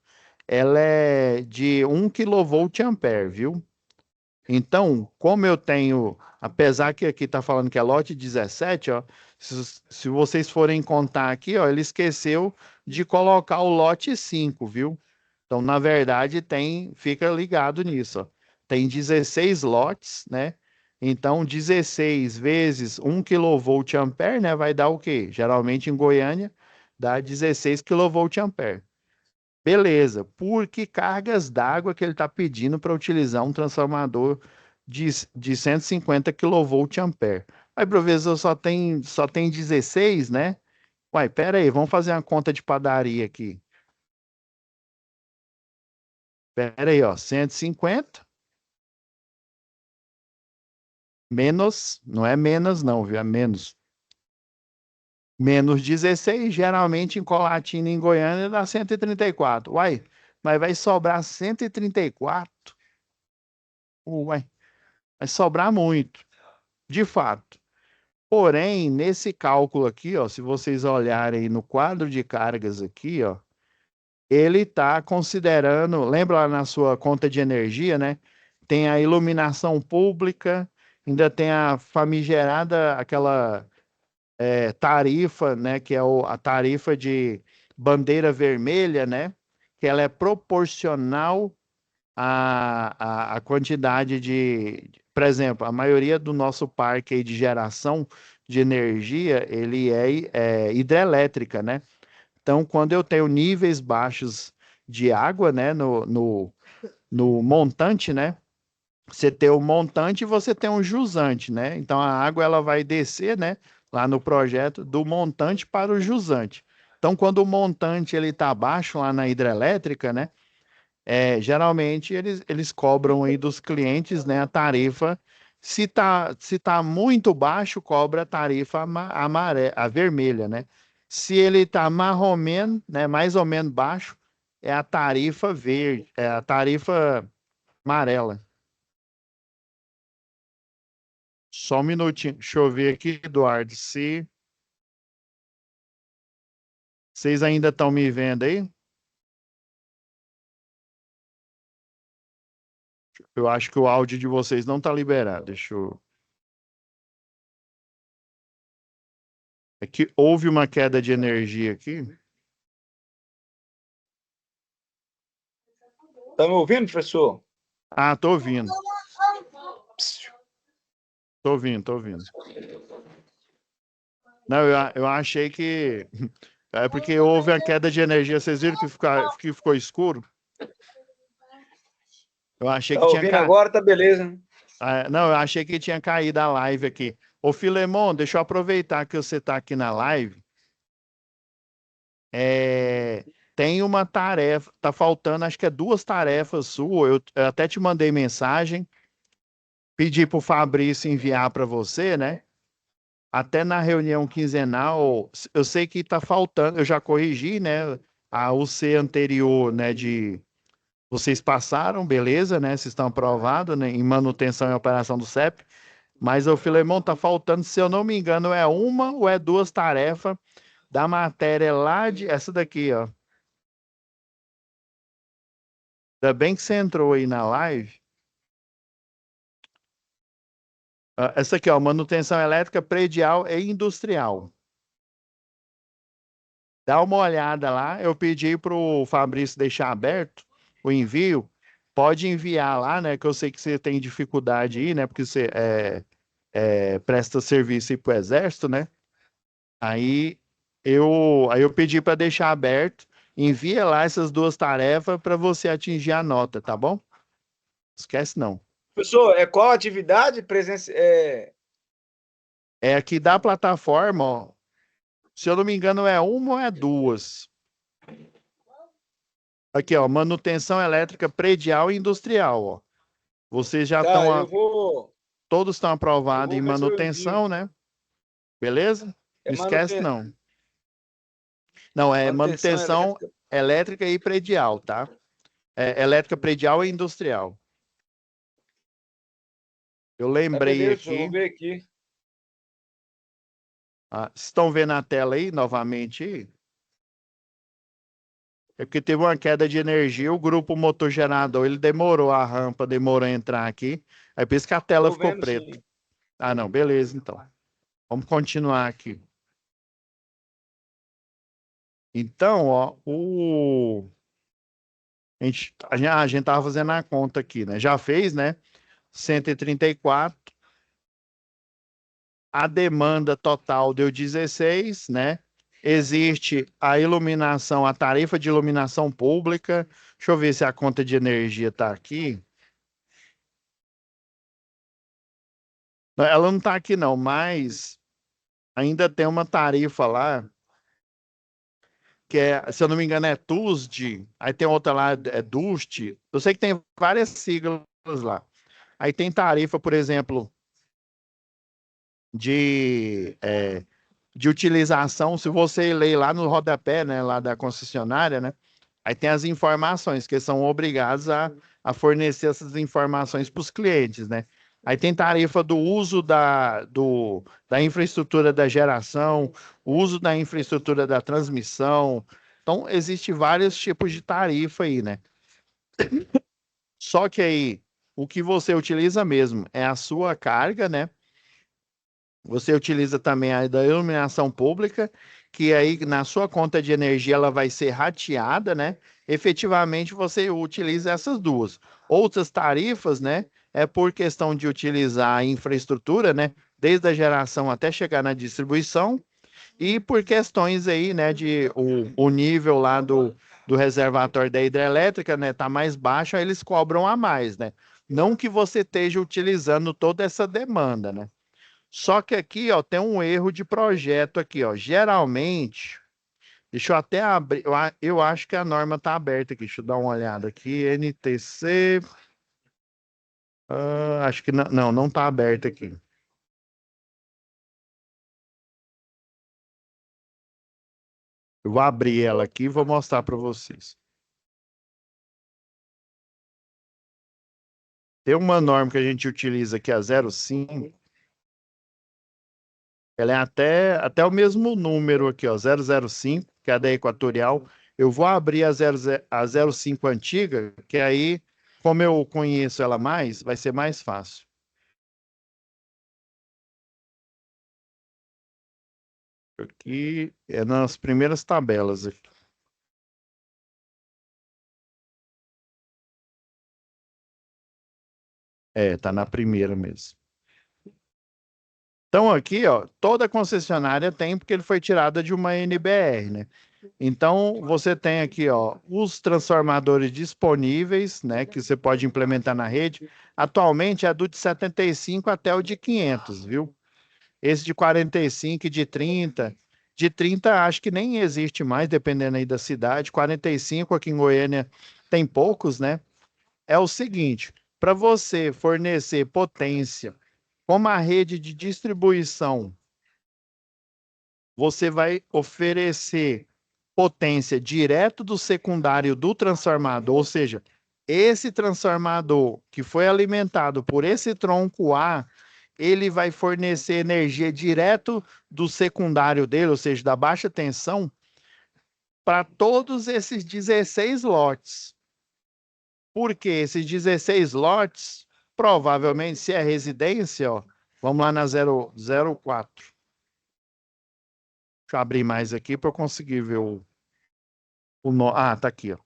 ela é de 1 kVA, viu? Então, como eu tenho, apesar que aqui está falando que é lote 17, ó, se vocês forem contar aqui, ó, ele esqueceu de colocar o lote 5, viu? Então, na verdade, fica ligado nisso, ó. Tem 16 lotes, né? Então, 16 vezes 1 kVA, né, vai dar o quê? Geralmente em Goiânia dá 16 kVA. Beleza. Por que cargas d'água que ele está pedindo para utilizar um transformador de 150 kVA? Aí, professor, só tem 16, né? Uai, pera aí, vamos fazer uma conta de padaria aqui. Pera aí, ó, 150 Menos, não é menos não, viu? É menos. Menos 16, geralmente em Colatina, em Goiânia, dá 134. Uai, mas vai sobrar 134? Uai, vai sobrar muito, de fato. Porém, nesse cálculo aqui, ó, se vocês olharem no quadro de cargas aqui, ó, ele está considerando, lembra lá na sua conta de energia, né? Tem a iluminação pública, ainda tem a famigerada, aquela tarifa, né? Que é a tarifa de bandeira vermelha, né? Que ela é proporcional à quantidade por exemplo, a maioria do nosso parque aí de geração de energia, ele é hidrelétrica, né? Então, quando eu tenho níveis baixos de água, né, no montante, né, você tem o montante e você tem um jusante, né? Então, a água ela vai descer, né, lá no projeto, do montante para o jusante. Então, quando o montante ele está baixo lá na hidrelétrica, né, geralmente eles cobram aí dos clientes, né, a tarifa. Se tá muito baixo, cobra a tarifa a vermelha, né? Se ele tá marromeno, né, mais ou menos baixo, é a tarifa verde, é a tarifa amarela. Só um minutinho, deixa eu ver aqui, Eduardo, se vocês ainda estão me vendo aí, eu acho que o áudio de vocês não está liberado. Deixa eu... É que houve uma queda de energia aqui. Tá me ouvindo, professor? Ah, tô ouvindo. Tô ouvindo, tô ouvindo. Não, eu achei que. É porque houve a queda de energia. Vocês viram que ficou escuro? Eu achei Tá que tinha ouvindo ca... agora? Tá beleza. Não, eu achei que tinha caído a live aqui. Ô, Filemon, deixa eu aproveitar que você está aqui na live. É, Tem uma tarefa, tá faltando, acho que é duas tarefas suas. Eu até te mandei mensagem, pedi para o Fabrício enviar para você, né? Até na reunião quinzenal, eu sei que está faltando, eu já corrigi, né? A UC anterior, né? Vocês passaram, beleza, né? Vocês estão aprovados, né, em manutenção e operação do CEP, mas o Filemão está faltando, se eu não me engano, é uma ou é duas tarefas da matéria lá de. Essa daqui, ó. Ainda bem que você entrou aí na live. Essa aqui, ó, manutenção elétrica predial e industrial. Dá uma olhada lá. Eu pedi para o Fabrício deixar aberto o envio. Pode enviar lá, né? Que eu sei que você tem dificuldade aí, né? Porque você presta serviço aí para o Exército, né? Aí aí eu pedi para deixar aberto. Envia lá essas duas tarefas para você atingir a nota, tá bom? Esquece não. Professor, qual atividade É aqui da plataforma, ó. Se eu não me engano, é uma ou é duas. Aqui, ó, manutenção elétrica predial e industrial, ó. Vocês já estão, Tá, todos estão eu aprovados em vou ver se eu manutenção, envio. né? Beleza? É Não esquece, manuten... não. Não, é manutenção manutenção elétrica. elétrica e predial, tá? Elétrica predial e industrial. Eu Tá lembrei beleza, eu vou aqui. ver aqui. Estão vendo a tela aí novamente? Aí? É porque teve uma queda de energia, o grupo motor gerador, ele demorou, a rampa demorou a entrar aqui. Aí por isso que a tela Tô ficou vendo preta. sim. Ah, não, beleza, então. Vamos continuar aqui. Então, ó, a gente tava fazendo a conta aqui, né? Já fez, né? 134. A demanda total deu 16, né? Existe a iluminação, a tarifa de iluminação pública. Deixa eu ver se a conta de energia está aqui. Ela não está aqui, não, mas ainda tem uma tarifa lá, que é, se eu não me engano, é TUSD, aí tem outra lá, é DUST. Eu sei que tem várias siglas lá. Aí tem tarifa, por exemplo. de utilização. Se você ler lá no rodapé, né, lá da concessionária, né, aí tem as informações que eles são obrigados a fornecer essas informações para os clientes, né? Aí tem tarifa do uso da infraestrutura da geração, uso da infraestrutura da transmissão. Então, existe vários tipos de tarifa aí, né? Só que aí, o que você utiliza mesmo é a sua carga, né? Você utiliza também a da iluminação pública, que aí na sua conta de energia ela vai ser rateada, né? Efetivamente você utiliza essas duas. Outras tarifas, né? É por questão de utilizar a infraestrutura, né? Desde a geração até chegar na distribuição, e por questões aí, né? De o nível lá do reservatório da hidrelétrica, né? Tá mais baixo, aí eles cobram a mais, né? Não que você esteja utilizando toda essa demanda, né? Só que aqui, ó, tem um erro de projeto aqui, ó. Geralmente, deixa eu até abrir, eu acho que a norma está aberta aqui. Deixa eu dar uma olhada aqui. NTC, acho que não, não está aberta aqui. Eu vou abrir ela aqui e vou mostrar para vocês. Tem uma norma que a gente utiliza que é a 05. Ela é até o mesmo número aqui, ó, 005, que é a da Equatorial. Eu vou abrir a 05 antiga, que aí, como eu conheço ela mais, vai ser mais fácil. Aqui é nas primeiras tabelas aqui. É, tá na primeira mesmo. Então aqui, ó, toda concessionária tem porque ele foi tirada de uma NBR, né? Então você tem aqui, ó, os transformadores disponíveis, né, que você pode implementar na rede. Atualmente é do de 75 até o de 500, viu? Esse de 45 e de 30 acho que nem existe mais, dependendo aí da cidade. 45 aqui em Goiânia tem poucos, né? É o seguinte, para você fornecer potência como a rede de distribuição, você vai oferecer potência direto do secundário do transformador, ou seja, esse transformador que foi alimentado por esse tronco A, ele vai fornecer energia direto do secundário dele, ou seja, da baixa tensão, para todos esses 16 lotes. Porque esses 16 lotes, provavelmente, se é residência, ó, vamos lá na 004. Deixa eu abrir mais aqui para eu conseguir ver Ah, tá aqui, ó.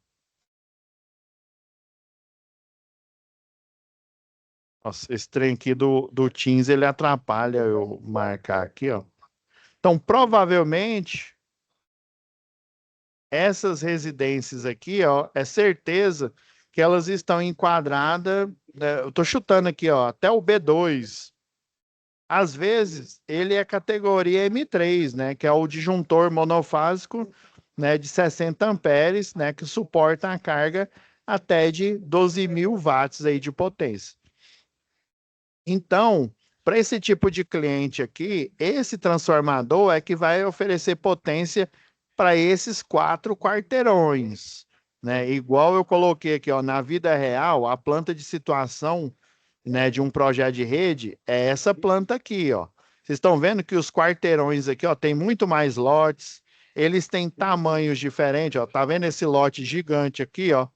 Nossa, esse trem aqui do Teams, ele atrapalha eu marcar aqui, ó. Então, provavelmente, essas residências aqui, ó, é certeza que elas estão enquadradas, né, eu estou chutando aqui, ó, até o B2. Às vezes, ele é categoria M3, né, que é o disjuntor monofásico, né, de 60 amperes, né, que suporta a carga até de 12.000 watts aí de potência. Então, para esse tipo de cliente aqui, esse transformador é que vai oferecer potência para esses 4 quarteirões, né? Igual eu coloquei aqui, ó, na vida real, a planta de situação, né, de um projeto de rede é essa planta aqui, ó. Vocês estão vendo que os quarteirões aqui, ó, tem muito mais lotes, eles têm tamanhos diferentes, ó. Tá vendo esse lote gigante aqui, ó?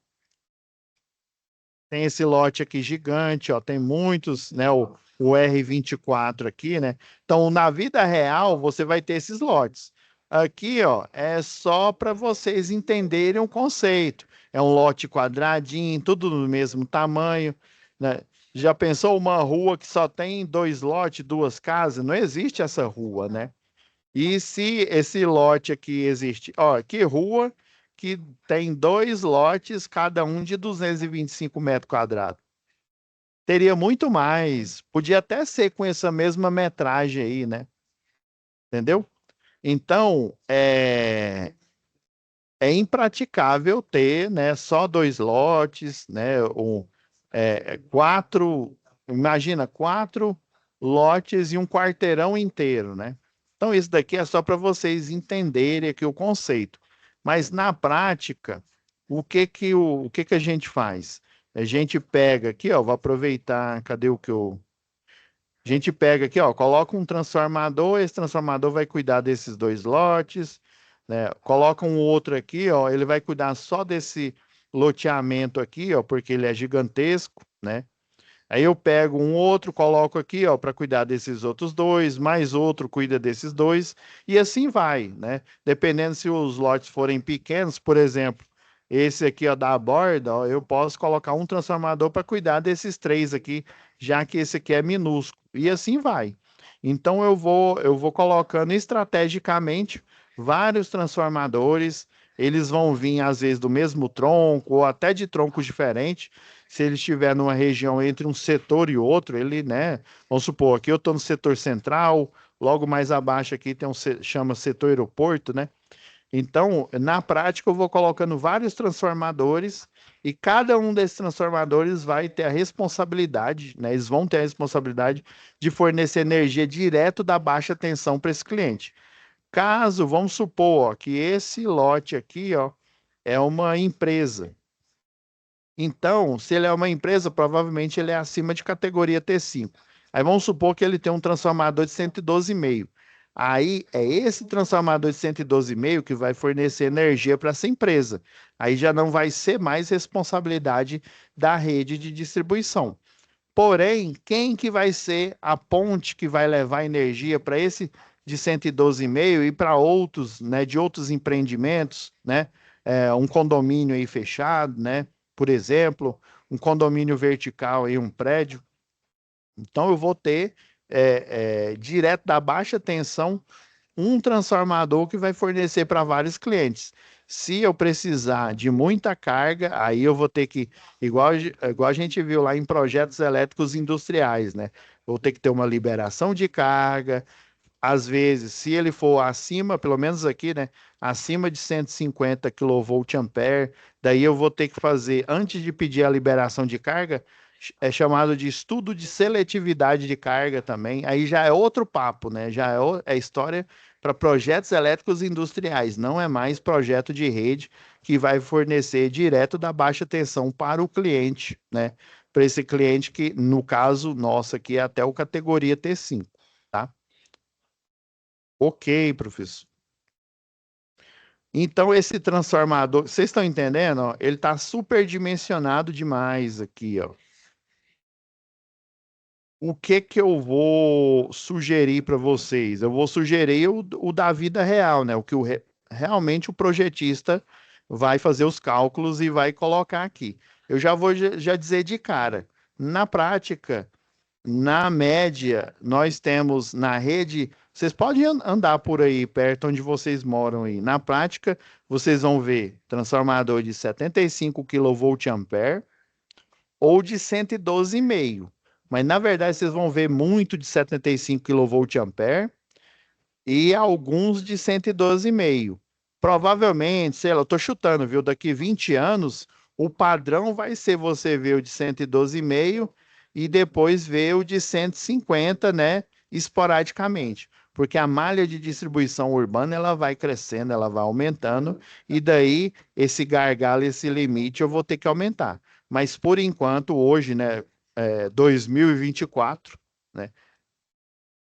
Tem esse lote aqui gigante, ó, tem muitos, né, o R24 aqui, né? Então, na vida real, você vai ter esses lotes. Aqui, ó, é só para vocês entenderem o conceito. É um lote quadradinho, tudo do mesmo tamanho, né? Já pensou uma rua que só tem 2 lotes, 2 casas? Não existe essa rua, né? E se esse lote aqui existe, ó, que rua que tem 2 lotes, cada um de 225 metros quadrados? Teria muito mais. Podia até ser com essa mesma metragem aí, né? Entendeu? Então, é impraticável ter, né, só 2 lotes, né? Quatro, imagina, 4 lotes e um quarteirão inteiro, né? Então, isso daqui é só para vocês entenderem aqui o conceito. Mas na prática, o que que a gente faz? A gente pega aqui, ó, vou aproveitar, cadê o que eu... A gente pega aqui, ó, coloca um transformador, esse transformador vai cuidar desses dois lotes, né? Coloca um outro aqui, ó, ele vai cuidar só desse loteamento aqui, ó, porque ele é gigantesco, né? Aí eu pego um outro, coloco aqui, ó, para cuidar desses outros dois, mais outro cuida desses dois, e assim vai, né? Dependendo se os lotes forem pequenos, por exemplo, esse aqui, ó, da borda, ó, eu posso colocar um transformador para cuidar desses três aqui, já que esse aqui é minúsculo, e assim vai. Então eu vou colocando estrategicamente vários transformadores, eles vão vir às vezes do mesmo tronco ou até de troncos diferentes se ele estiver numa região entre um setor e outro, ele, né? Vamos supor, aqui eu estou no setor central, logo mais abaixo aqui tem chama setor aeroporto, né? Então, na prática, eu vou colocando vários transformadores e cada um desses transformadores vai ter a responsabilidade, né? Eles vão ter a responsabilidade de fornecer energia direto da baixa tensão para esse cliente. Caso, vamos supor, ó, que esse lote aqui, ó, é uma empresa. Então, se ele é uma empresa, provavelmente ele é acima de categoria T5. Aí vamos supor que ele tem um transformador de 112,5. Aí é esse transformador de 112,5 que vai fornecer energia para essa empresa. Aí já não vai ser mais responsabilidade da rede de distribuição. Porém, quem que vai ser a ponte que vai levar energia para esse de 112,5 e para outros, né, de outros empreendimentos, né? Um condomínio aí fechado, né? Por exemplo, um condomínio vertical em um prédio. Então, eu vou ter direto da baixa tensão um transformador que vai fornecer para vários clientes. Se eu precisar de muita carga, aí eu vou ter que, igual a gente viu lá em projetos elétricos industriais, né? Vou ter que ter uma liberação de carga. Às vezes, se ele for acima, pelo menos aqui, né? Acima de 150 kVA, daí eu vou ter que fazer, antes de pedir a liberação de carga, é chamado de estudo de seletividade de carga também. Aí já é outro papo, né? Já é história para projetos elétricos industriais, não é mais projeto de rede que vai fornecer direto da baixa tensão para o cliente, né? Para esse cliente que, no caso nosso aqui, é até o categoria T5, tá? Ok, professor. Então, esse transformador, vocês estão entendendo? Ó? Ele está superdimensionado demais aqui, ó. O que que eu vou sugerir para vocês? Eu vou sugerir o da vida real, né? O que realmente o projetista vai fazer os cálculos e vai colocar aqui. Eu já vou já dizer de cara. Na prática, na média, nós temos na rede. Vocês podem andar por aí, perto onde vocês moram aí. Na prática, vocês vão ver transformador de 75 kVA ou de 112,5. Mas na verdade vocês vão ver muito de 75 kVA e alguns de 112,5. Provavelmente, sei lá, eu estou chutando, viu? Daqui 20 anos, o padrão vai ser você ver o de 112,5 e depois ver o de 150, né? Esporadicamente. Porque a malha de distribuição urbana ela vai crescendo, ela vai aumentando, e daí esse gargalo, esse limite eu vou ter que aumentar. Mas por enquanto, hoje, né, 2024, né,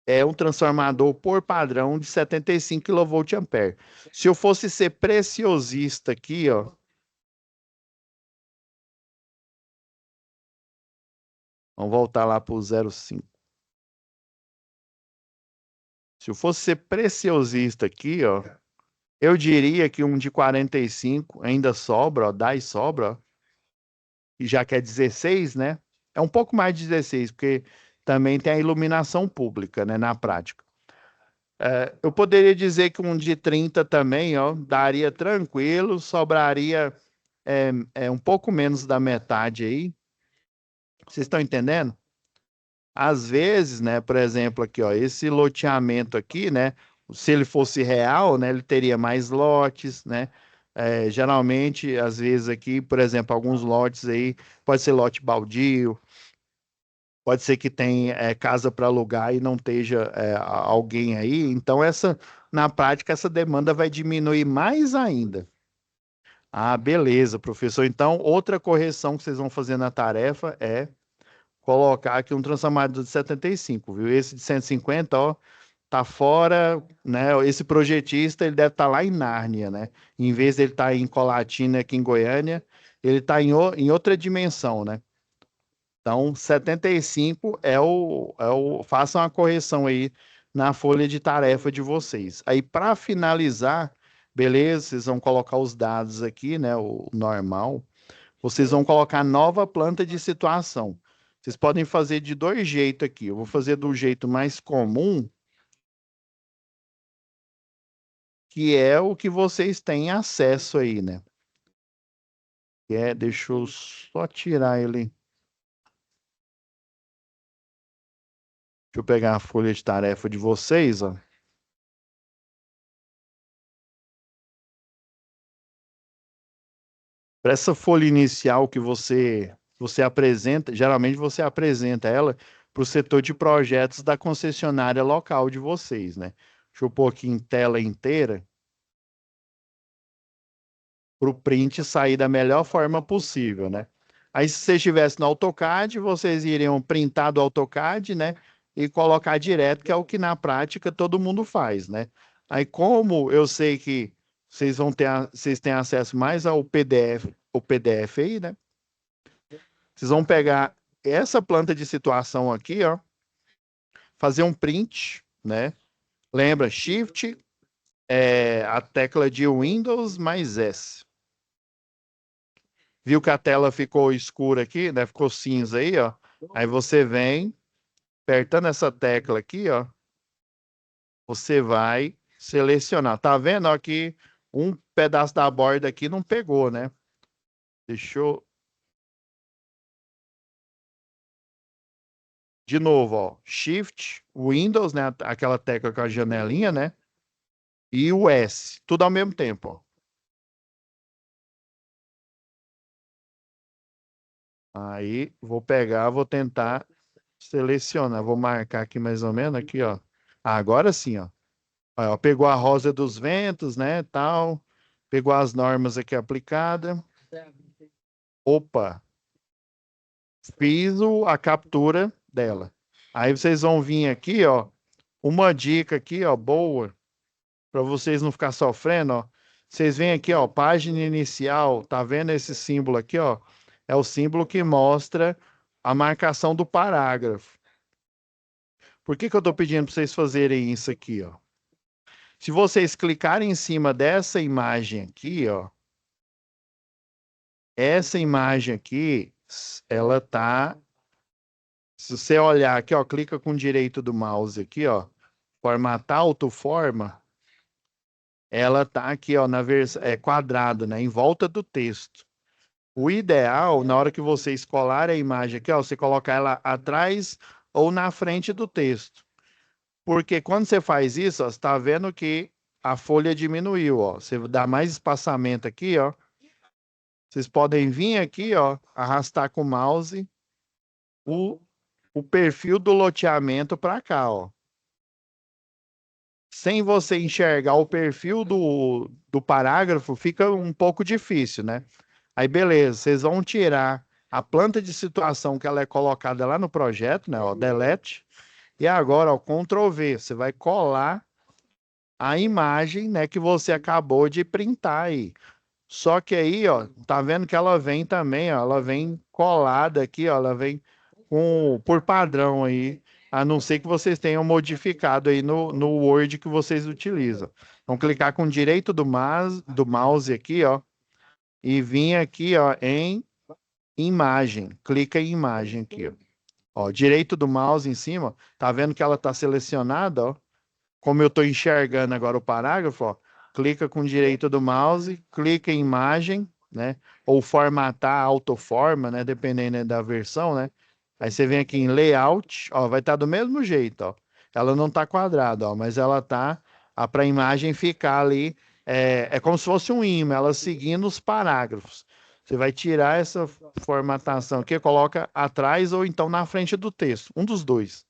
é um transformador por padrão de 75 kVA. Se eu fosse ser preciosista aqui, ó, vamos voltar lá para o 0,5. Se eu fosse ser preciosista aqui, ó, eu diria que um de 45 ainda sobra, ó, dá e sobra, ó, e já que é 16, né? É um pouco mais de 16, porque também tem a iluminação pública, né, na prática. Eu poderia dizer que um de 30 também, ó, daria tranquilo, sobraria um pouco menos da metade aí. Vocês estão entendendo? Às vezes, né, por exemplo, aqui, ó, esse loteamento aqui, né, se ele fosse real, né, ele teria mais lotes, né? Geralmente, às vezes aqui, por exemplo, alguns lotes aí, pode ser lote baldio, Pode ser que tenha casa para alugar e não esteja alguém aí. Então, na prática, essa demanda vai diminuir mais ainda. Ah, beleza, professor. Então, outra correção que vocês vão fazer na tarefa é colocar aqui um transformador de 75, viu? Esse de 150, ó, tá fora, né? Esse projetista, ele deve estar lá em Nárnia, né? Em vez dele estar em Colatina, aqui em Goiânia, ele está em outra dimensão, né? Então, 75 façam a correção aí na folha de tarefa de vocês. Aí, para finalizar, beleza, vocês vão colocar os dados aqui, né? O normal. Vocês vão colocar nova planta de situação. Vocês podem fazer de dois jeitos aqui. Eu vou fazer do jeito mais comum, que é o que vocês têm acesso aí, né? Deixa eu só tirar ele. Deixa eu pegar a folha de tarefa de vocês, ó. Para essa folha inicial que você apresenta, geralmente você apresenta ela para o setor de projetos da concessionária local de vocês, né? Deixa eu pôr aqui em tela inteira para o print sair da melhor forma possível, né? Aí, se você estivesse no AutoCAD, vocês iriam printar do AutoCAD, né? E colocar direto, que é o que na prática todo mundo faz, né? Aí, como eu sei que vocês têm acesso mais ao PDF, o PDF aí, né? Vocês vão pegar essa planta de situação aqui, ó, fazer um print, né? Lembra, Shift, a tecla de Windows mais S. Viu que a tela ficou escura aqui, né? Ficou cinza aí, ó. Aí você vem, apertando essa tecla aqui, ó. Você vai selecionar. Tá vendo, ó, que um pedaço da borda aqui não pegou, né? Deixa eu... De novo, ó. Shift, Windows, né? Aquela tecla com a janelinha, né? E o S. Tudo ao mesmo tempo, ó. Aí, vou pegar, vou tentar selecionar. Vou marcar aqui mais ou menos, aqui, ó. Agora sim, ó. Ó, pegou a rosa dos ventos, né, tal. Pegou as normas aqui aplicadas. Opa, fiz a captura dela. Aí vocês vão vir aqui, ó, uma dica aqui, ó, boa, para vocês não ficar sofrendo, ó. Vocês vêm aqui, ó, página inicial, tá vendo esse símbolo aqui, ó? É o símbolo que mostra a marcação do parágrafo. Por que que eu tô pedindo para vocês fazerem isso aqui, ó? Se vocês clicarem em cima dessa imagem aqui, ó, essa imagem aqui, ela tá. Se você olhar aqui, ó, clica com o direito do mouse aqui, ó, formatar autoforma, ela tá aqui, ó, na versão quadrado, né, em volta do texto. O ideal, na hora que você escolar a imagem aqui, ó, você colocar ela atrás ou na frente do texto. Porque quando você faz isso, ó, você tá vendo que a folha diminuiu, ó. Você dá mais espaçamento aqui, ó. Vocês podem vir aqui, ó, arrastar com o mouse o, o perfil do loteamento para cá, ó. Sem você enxergar o perfil do parágrafo, fica um pouco difícil, né? Aí, beleza, vocês vão tirar a planta de situação que ela é colocada lá no projeto, né? Ó, delete. E agora, ó, Ctrl V, você vai colar a imagem, né, que você acabou de printar aí. Só que aí, ó, tá vendo que ela vem também, ó, ela vem colada aqui, ó, ela vem por padrão aí, a não ser que vocês tenham modificado aí no Word que vocês utilizam. Então, clicar com o direito do mouse aqui, ó, e vir aqui, ó, em imagem. Clica em imagem aqui, ó. Ó, direito do mouse em cima, tá vendo que ela tá selecionada, ó? Como eu estou enxergando agora o parágrafo, ó, clica com o direito do mouse, clica em imagem, né? Ou formatar autoforma, né? Dependendo, né, da versão, né? Aí você vem aqui em layout, ó, vai estar do mesmo jeito, ó. Ela não está quadrada, ó, mas ela tá para a imagem ficar ali. É como se fosse um imã, ela seguindo os parágrafos. Você vai tirar essa formatação aqui, coloca atrás ou então na frente do texto, um dos dois.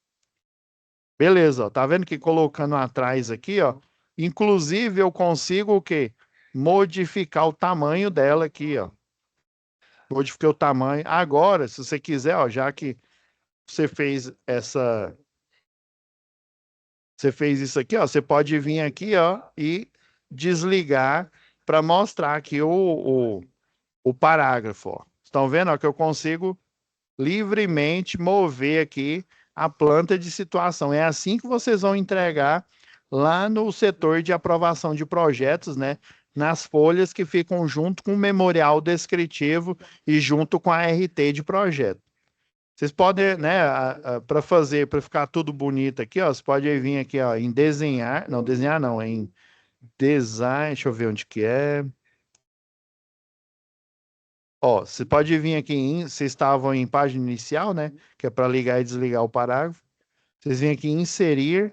Beleza, ó, tá vendo que colocando atrás aqui, ó, inclusive eu consigo o quê? Modificar o tamanho dela aqui, ó. Modifiquei o tamanho. Agora, se você quiser, ó, já que você fez você fez isso aqui, ó, você pode vir aqui, ó, e desligar para mostrar aqui o parágrafo, ó. Estão vendo, ó, que eu consigo livremente mover aqui a planta de situação. É assim que vocês vão entregar lá no setor de aprovação de projetos, né? Nas folhas que ficam junto com o memorial descritivo e junto com a RT de projeto. Vocês podem, né, para fazer, para ficar tudo bonito aqui, ó, você pode vir aqui, ó, em desenhar não, em design, deixa eu ver onde que é. Ó, você pode vir aqui vocês estavam em página inicial, né, que é para ligar e desligar o parágrafo. Vocês vêm aqui em inserir,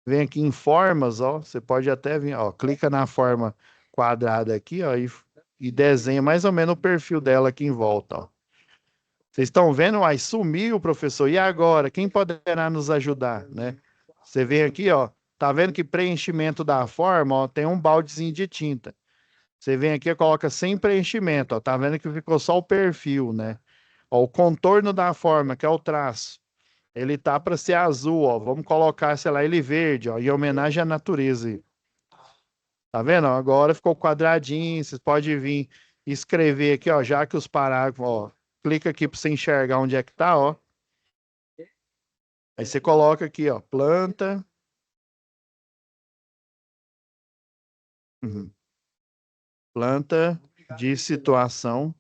vem aqui em formas, ó, você pode até vir, ó, clica na forma quadrada aqui, ó, e desenha mais ou menos o perfil dela aqui em volta, ó. Vocês estão vendo? Aí sumiu, professor. E agora? Quem poderá nos ajudar, né? Você vem aqui, ó. Tá vendo que preenchimento da forma, ó, tem um baldezinho de tinta. Você vem aqui e coloca sem preenchimento, ó. Tá vendo que ficou só o perfil, né? Ó, o contorno da forma, que é o traço. Ele tá para ser azul, ó. Vamos colocar, sei lá, ele verde, ó, em homenagem à natureza. Tá vendo? Ó, agora ficou quadradinho. Vocês podem vir escrever aqui, ó, já que os parágrafos, ó. Clica aqui para você enxergar onde é que tá, ó. Aí você coloca aqui, ó, planta. Uhum. Planta de situação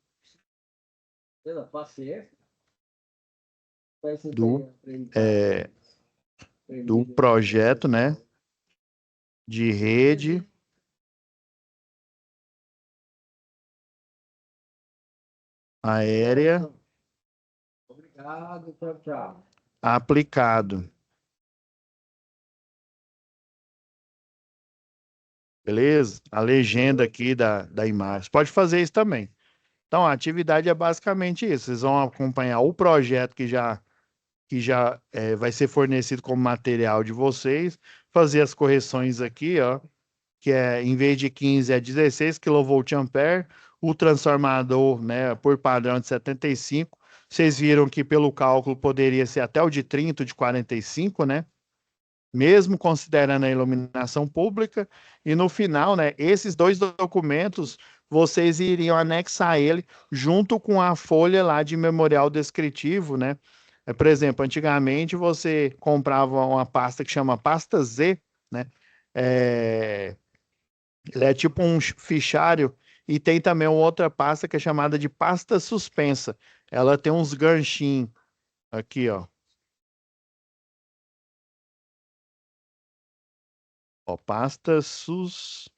do, é, do projeto, né, de rede aérea aplicado. Beleza? A legenda aqui da imagem. Pode fazer isso também. Então, a atividade é basicamente isso. Vocês vão acompanhar o projeto que já vai ser fornecido como material de vocês, fazer as correções aqui, ó, que é, em vez de 15, é 16 kVA, o transformador, né, por padrão de 75. Vocês viram que pelo cálculo poderia ser até o de 30, de 45, né? Mesmo considerando a iluminação pública, e no final, né, esses dois documentos, vocês iriam anexar ele junto com a folha lá de memorial descritivo, né? Por exemplo, antigamente você comprava uma pasta que chama pasta Z, né? É, ele é tipo um fichário e tem também uma outra pasta que é chamada de pasta suspensa. Ela tem uns ganchinhos aqui, ó. Ó, pasta sus.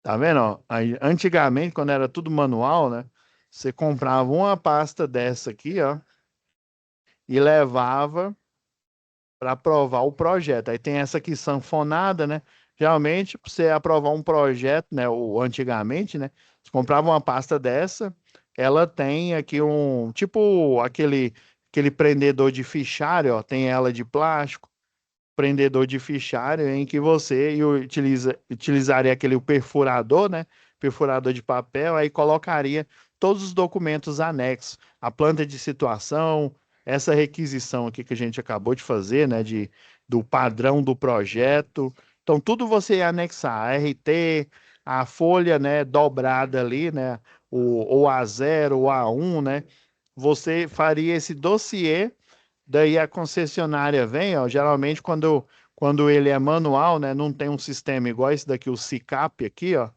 Tá vendo, ó? Aí, antigamente, quando era tudo manual, né? Você comprava uma pasta dessa aqui, ó, e levava para aprovar o projeto. Aí tem essa aqui sanfonada, né? Geralmente, para você aprovar um projeto, né? Ou antigamente, né? Você comprava uma pasta dessa, ela tem aqui tipo aquele prendedor de fichário, ó, tem ela de plástico, prendedor de fichário em que você utilizaria aquele perfurador, né? Perfurador de papel, aí colocaria todos os documentos anexos, a planta de situação, essa requisição aqui que a gente acabou de fazer, né? Do padrão do projeto. Então, tudo você ia anexar, a RT, a folha, né? Dobrada ali, né? O A0, o A1, né? Você faria esse dossiê. Daí a concessionária vem, ó, geralmente quando ele é manual, né, não tem um sistema igual esse daqui, o SICAP aqui, ó,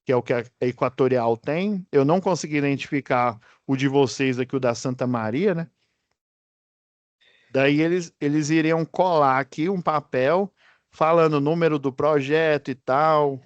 que é o que a Equatorial tem. Eu não consegui identificar o de vocês aqui, o da Santa Maria, né? Daí eles iriam colar aqui um papel falando o número do projeto e tal.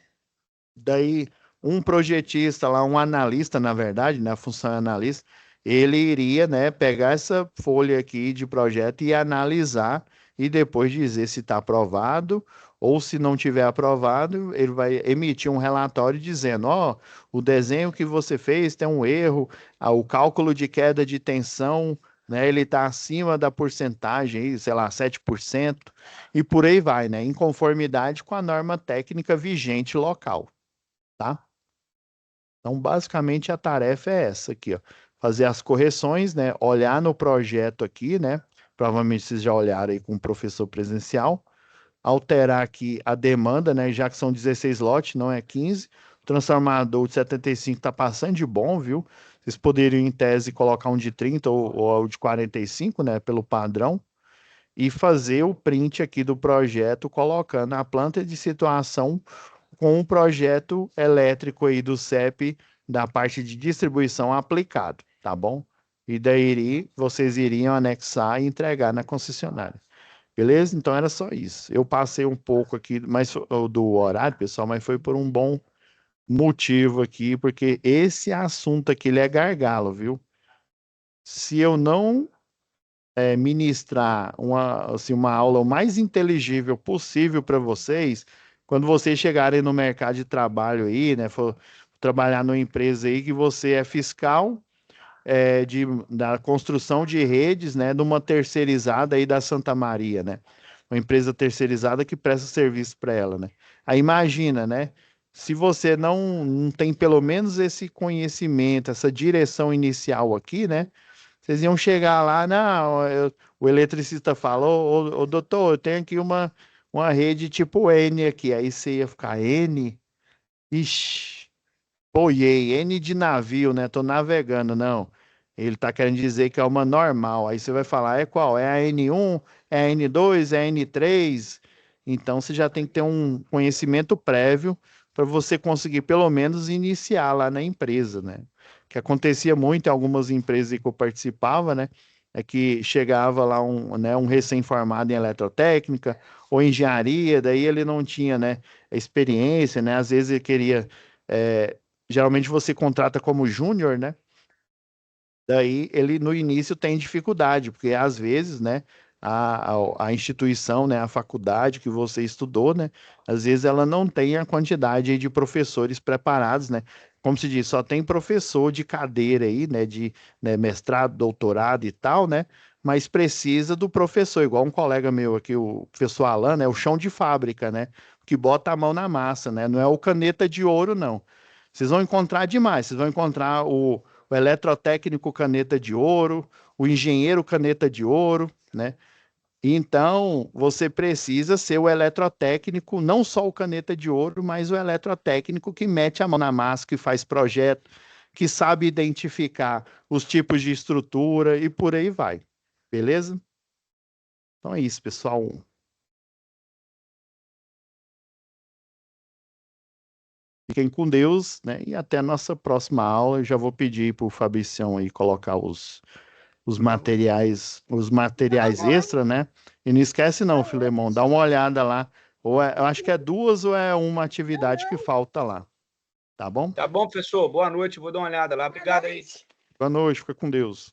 Daí um projetista lá, um analista, na verdade, né, a função é analista, ele iria, né, pegar essa folha aqui de projeto e analisar e depois dizer se está aprovado ou se não tiver aprovado, ele vai emitir um relatório dizendo, ó, o desenho que você fez tem um erro, o cálculo de queda de tensão, né, ele está acima da porcentagem, aí, sei lá, 7%, e por aí vai, né, em conformidade com a norma técnica vigente local, tá? Então, basicamente, a tarefa é essa aqui, ó, fazer as correções, né, olhar no projeto aqui, né, provavelmente vocês já olharam aí com o professor presencial, alterar aqui a demanda, né? Já que são 16 lotes, não é 15. O transformador de 75 está passando de bom, viu? Vocês poderiam, em tese, colocar um de 30 ou de 45, né? Pelo padrão. E fazer o print aqui do projeto, colocando a planta de situação com o projeto elétrico aí do CEP da parte de distribuição aplicado, tá bom? E daí vocês iriam anexar e entregar na concessionária. Beleza? Então era só isso. Eu passei um pouco aqui do horário, pessoal, mas foi por um bom motivo aqui, porque esse assunto aqui ele é gargalo, viu? Se eu não ministrar uma aula o mais inteligível possível para vocês, quando vocês chegarem no mercado de trabalho aí, né, for trabalhar numa empresa aí que você é fiscal da construção de redes, né, de uma terceirizada aí da Santa Maria, né? Uma empresa terceirizada que presta serviço para ela, né? Aí imagina, né? Se você não tem pelo menos esse conhecimento, essa direção inicial aqui, né? Vocês iam chegar lá, não, o eletricista falou, ô, doutor, eu tenho aqui uma rede tipo N aqui. Aí você ia ficar N? Ixi, boiei, N de navio, né? Tô navegando, não. Ele tá querendo dizer que é uma normal. Aí você vai falar, é qual? É a N1, é a N2, é a N3? Então você já tem que ter um conhecimento prévio para você conseguir pelo menos iniciar lá na empresa, né? O que acontecia muito em algumas empresas que eu participava, né? É que chegava lá um recém-formado em eletrotécnica ou engenharia, daí ele não tinha, né, experiência, né? Às vezes ele queria é, geralmente você contrata como júnior, né? Daí ele no início tem dificuldade, porque às vezes, né, a instituição, né, a faculdade que você estudou, né, às vezes ela não tem a quantidade aí de professores preparados, né? Como se diz, só tem professor de cadeira aí, né, de né, mestrado, doutorado e tal, né? Mas precisa do professor, igual um colega meu aqui, o professor Alan, né, o chão de fábrica, né? Que bota a mão na massa, né? Não é o caneta de ouro, não. Vocês vão encontrar demais, vocês vão encontrar o eletrotécnico caneta de ouro, o engenheiro caneta de ouro, né? Então, você precisa ser o eletrotécnico, não só o caneta de ouro, mas o eletrotécnico que mete a mão na massa, que faz projeto, que sabe identificar os tipos de estrutura e por aí vai. Beleza? Então é isso, pessoal. Fiquem com Deus, né? E até a nossa próxima aula. Eu já vou pedir para o Fabicião aí colocar os materiais extra, né? E não esquece não, Filemon, dá uma olhada lá. Eu acho que é duas ou é uma atividade que falta lá, tá bom? Tá bom, professor? Boa noite, vou dar uma olhada lá. Obrigado aí. Boa noite, fica com Deus.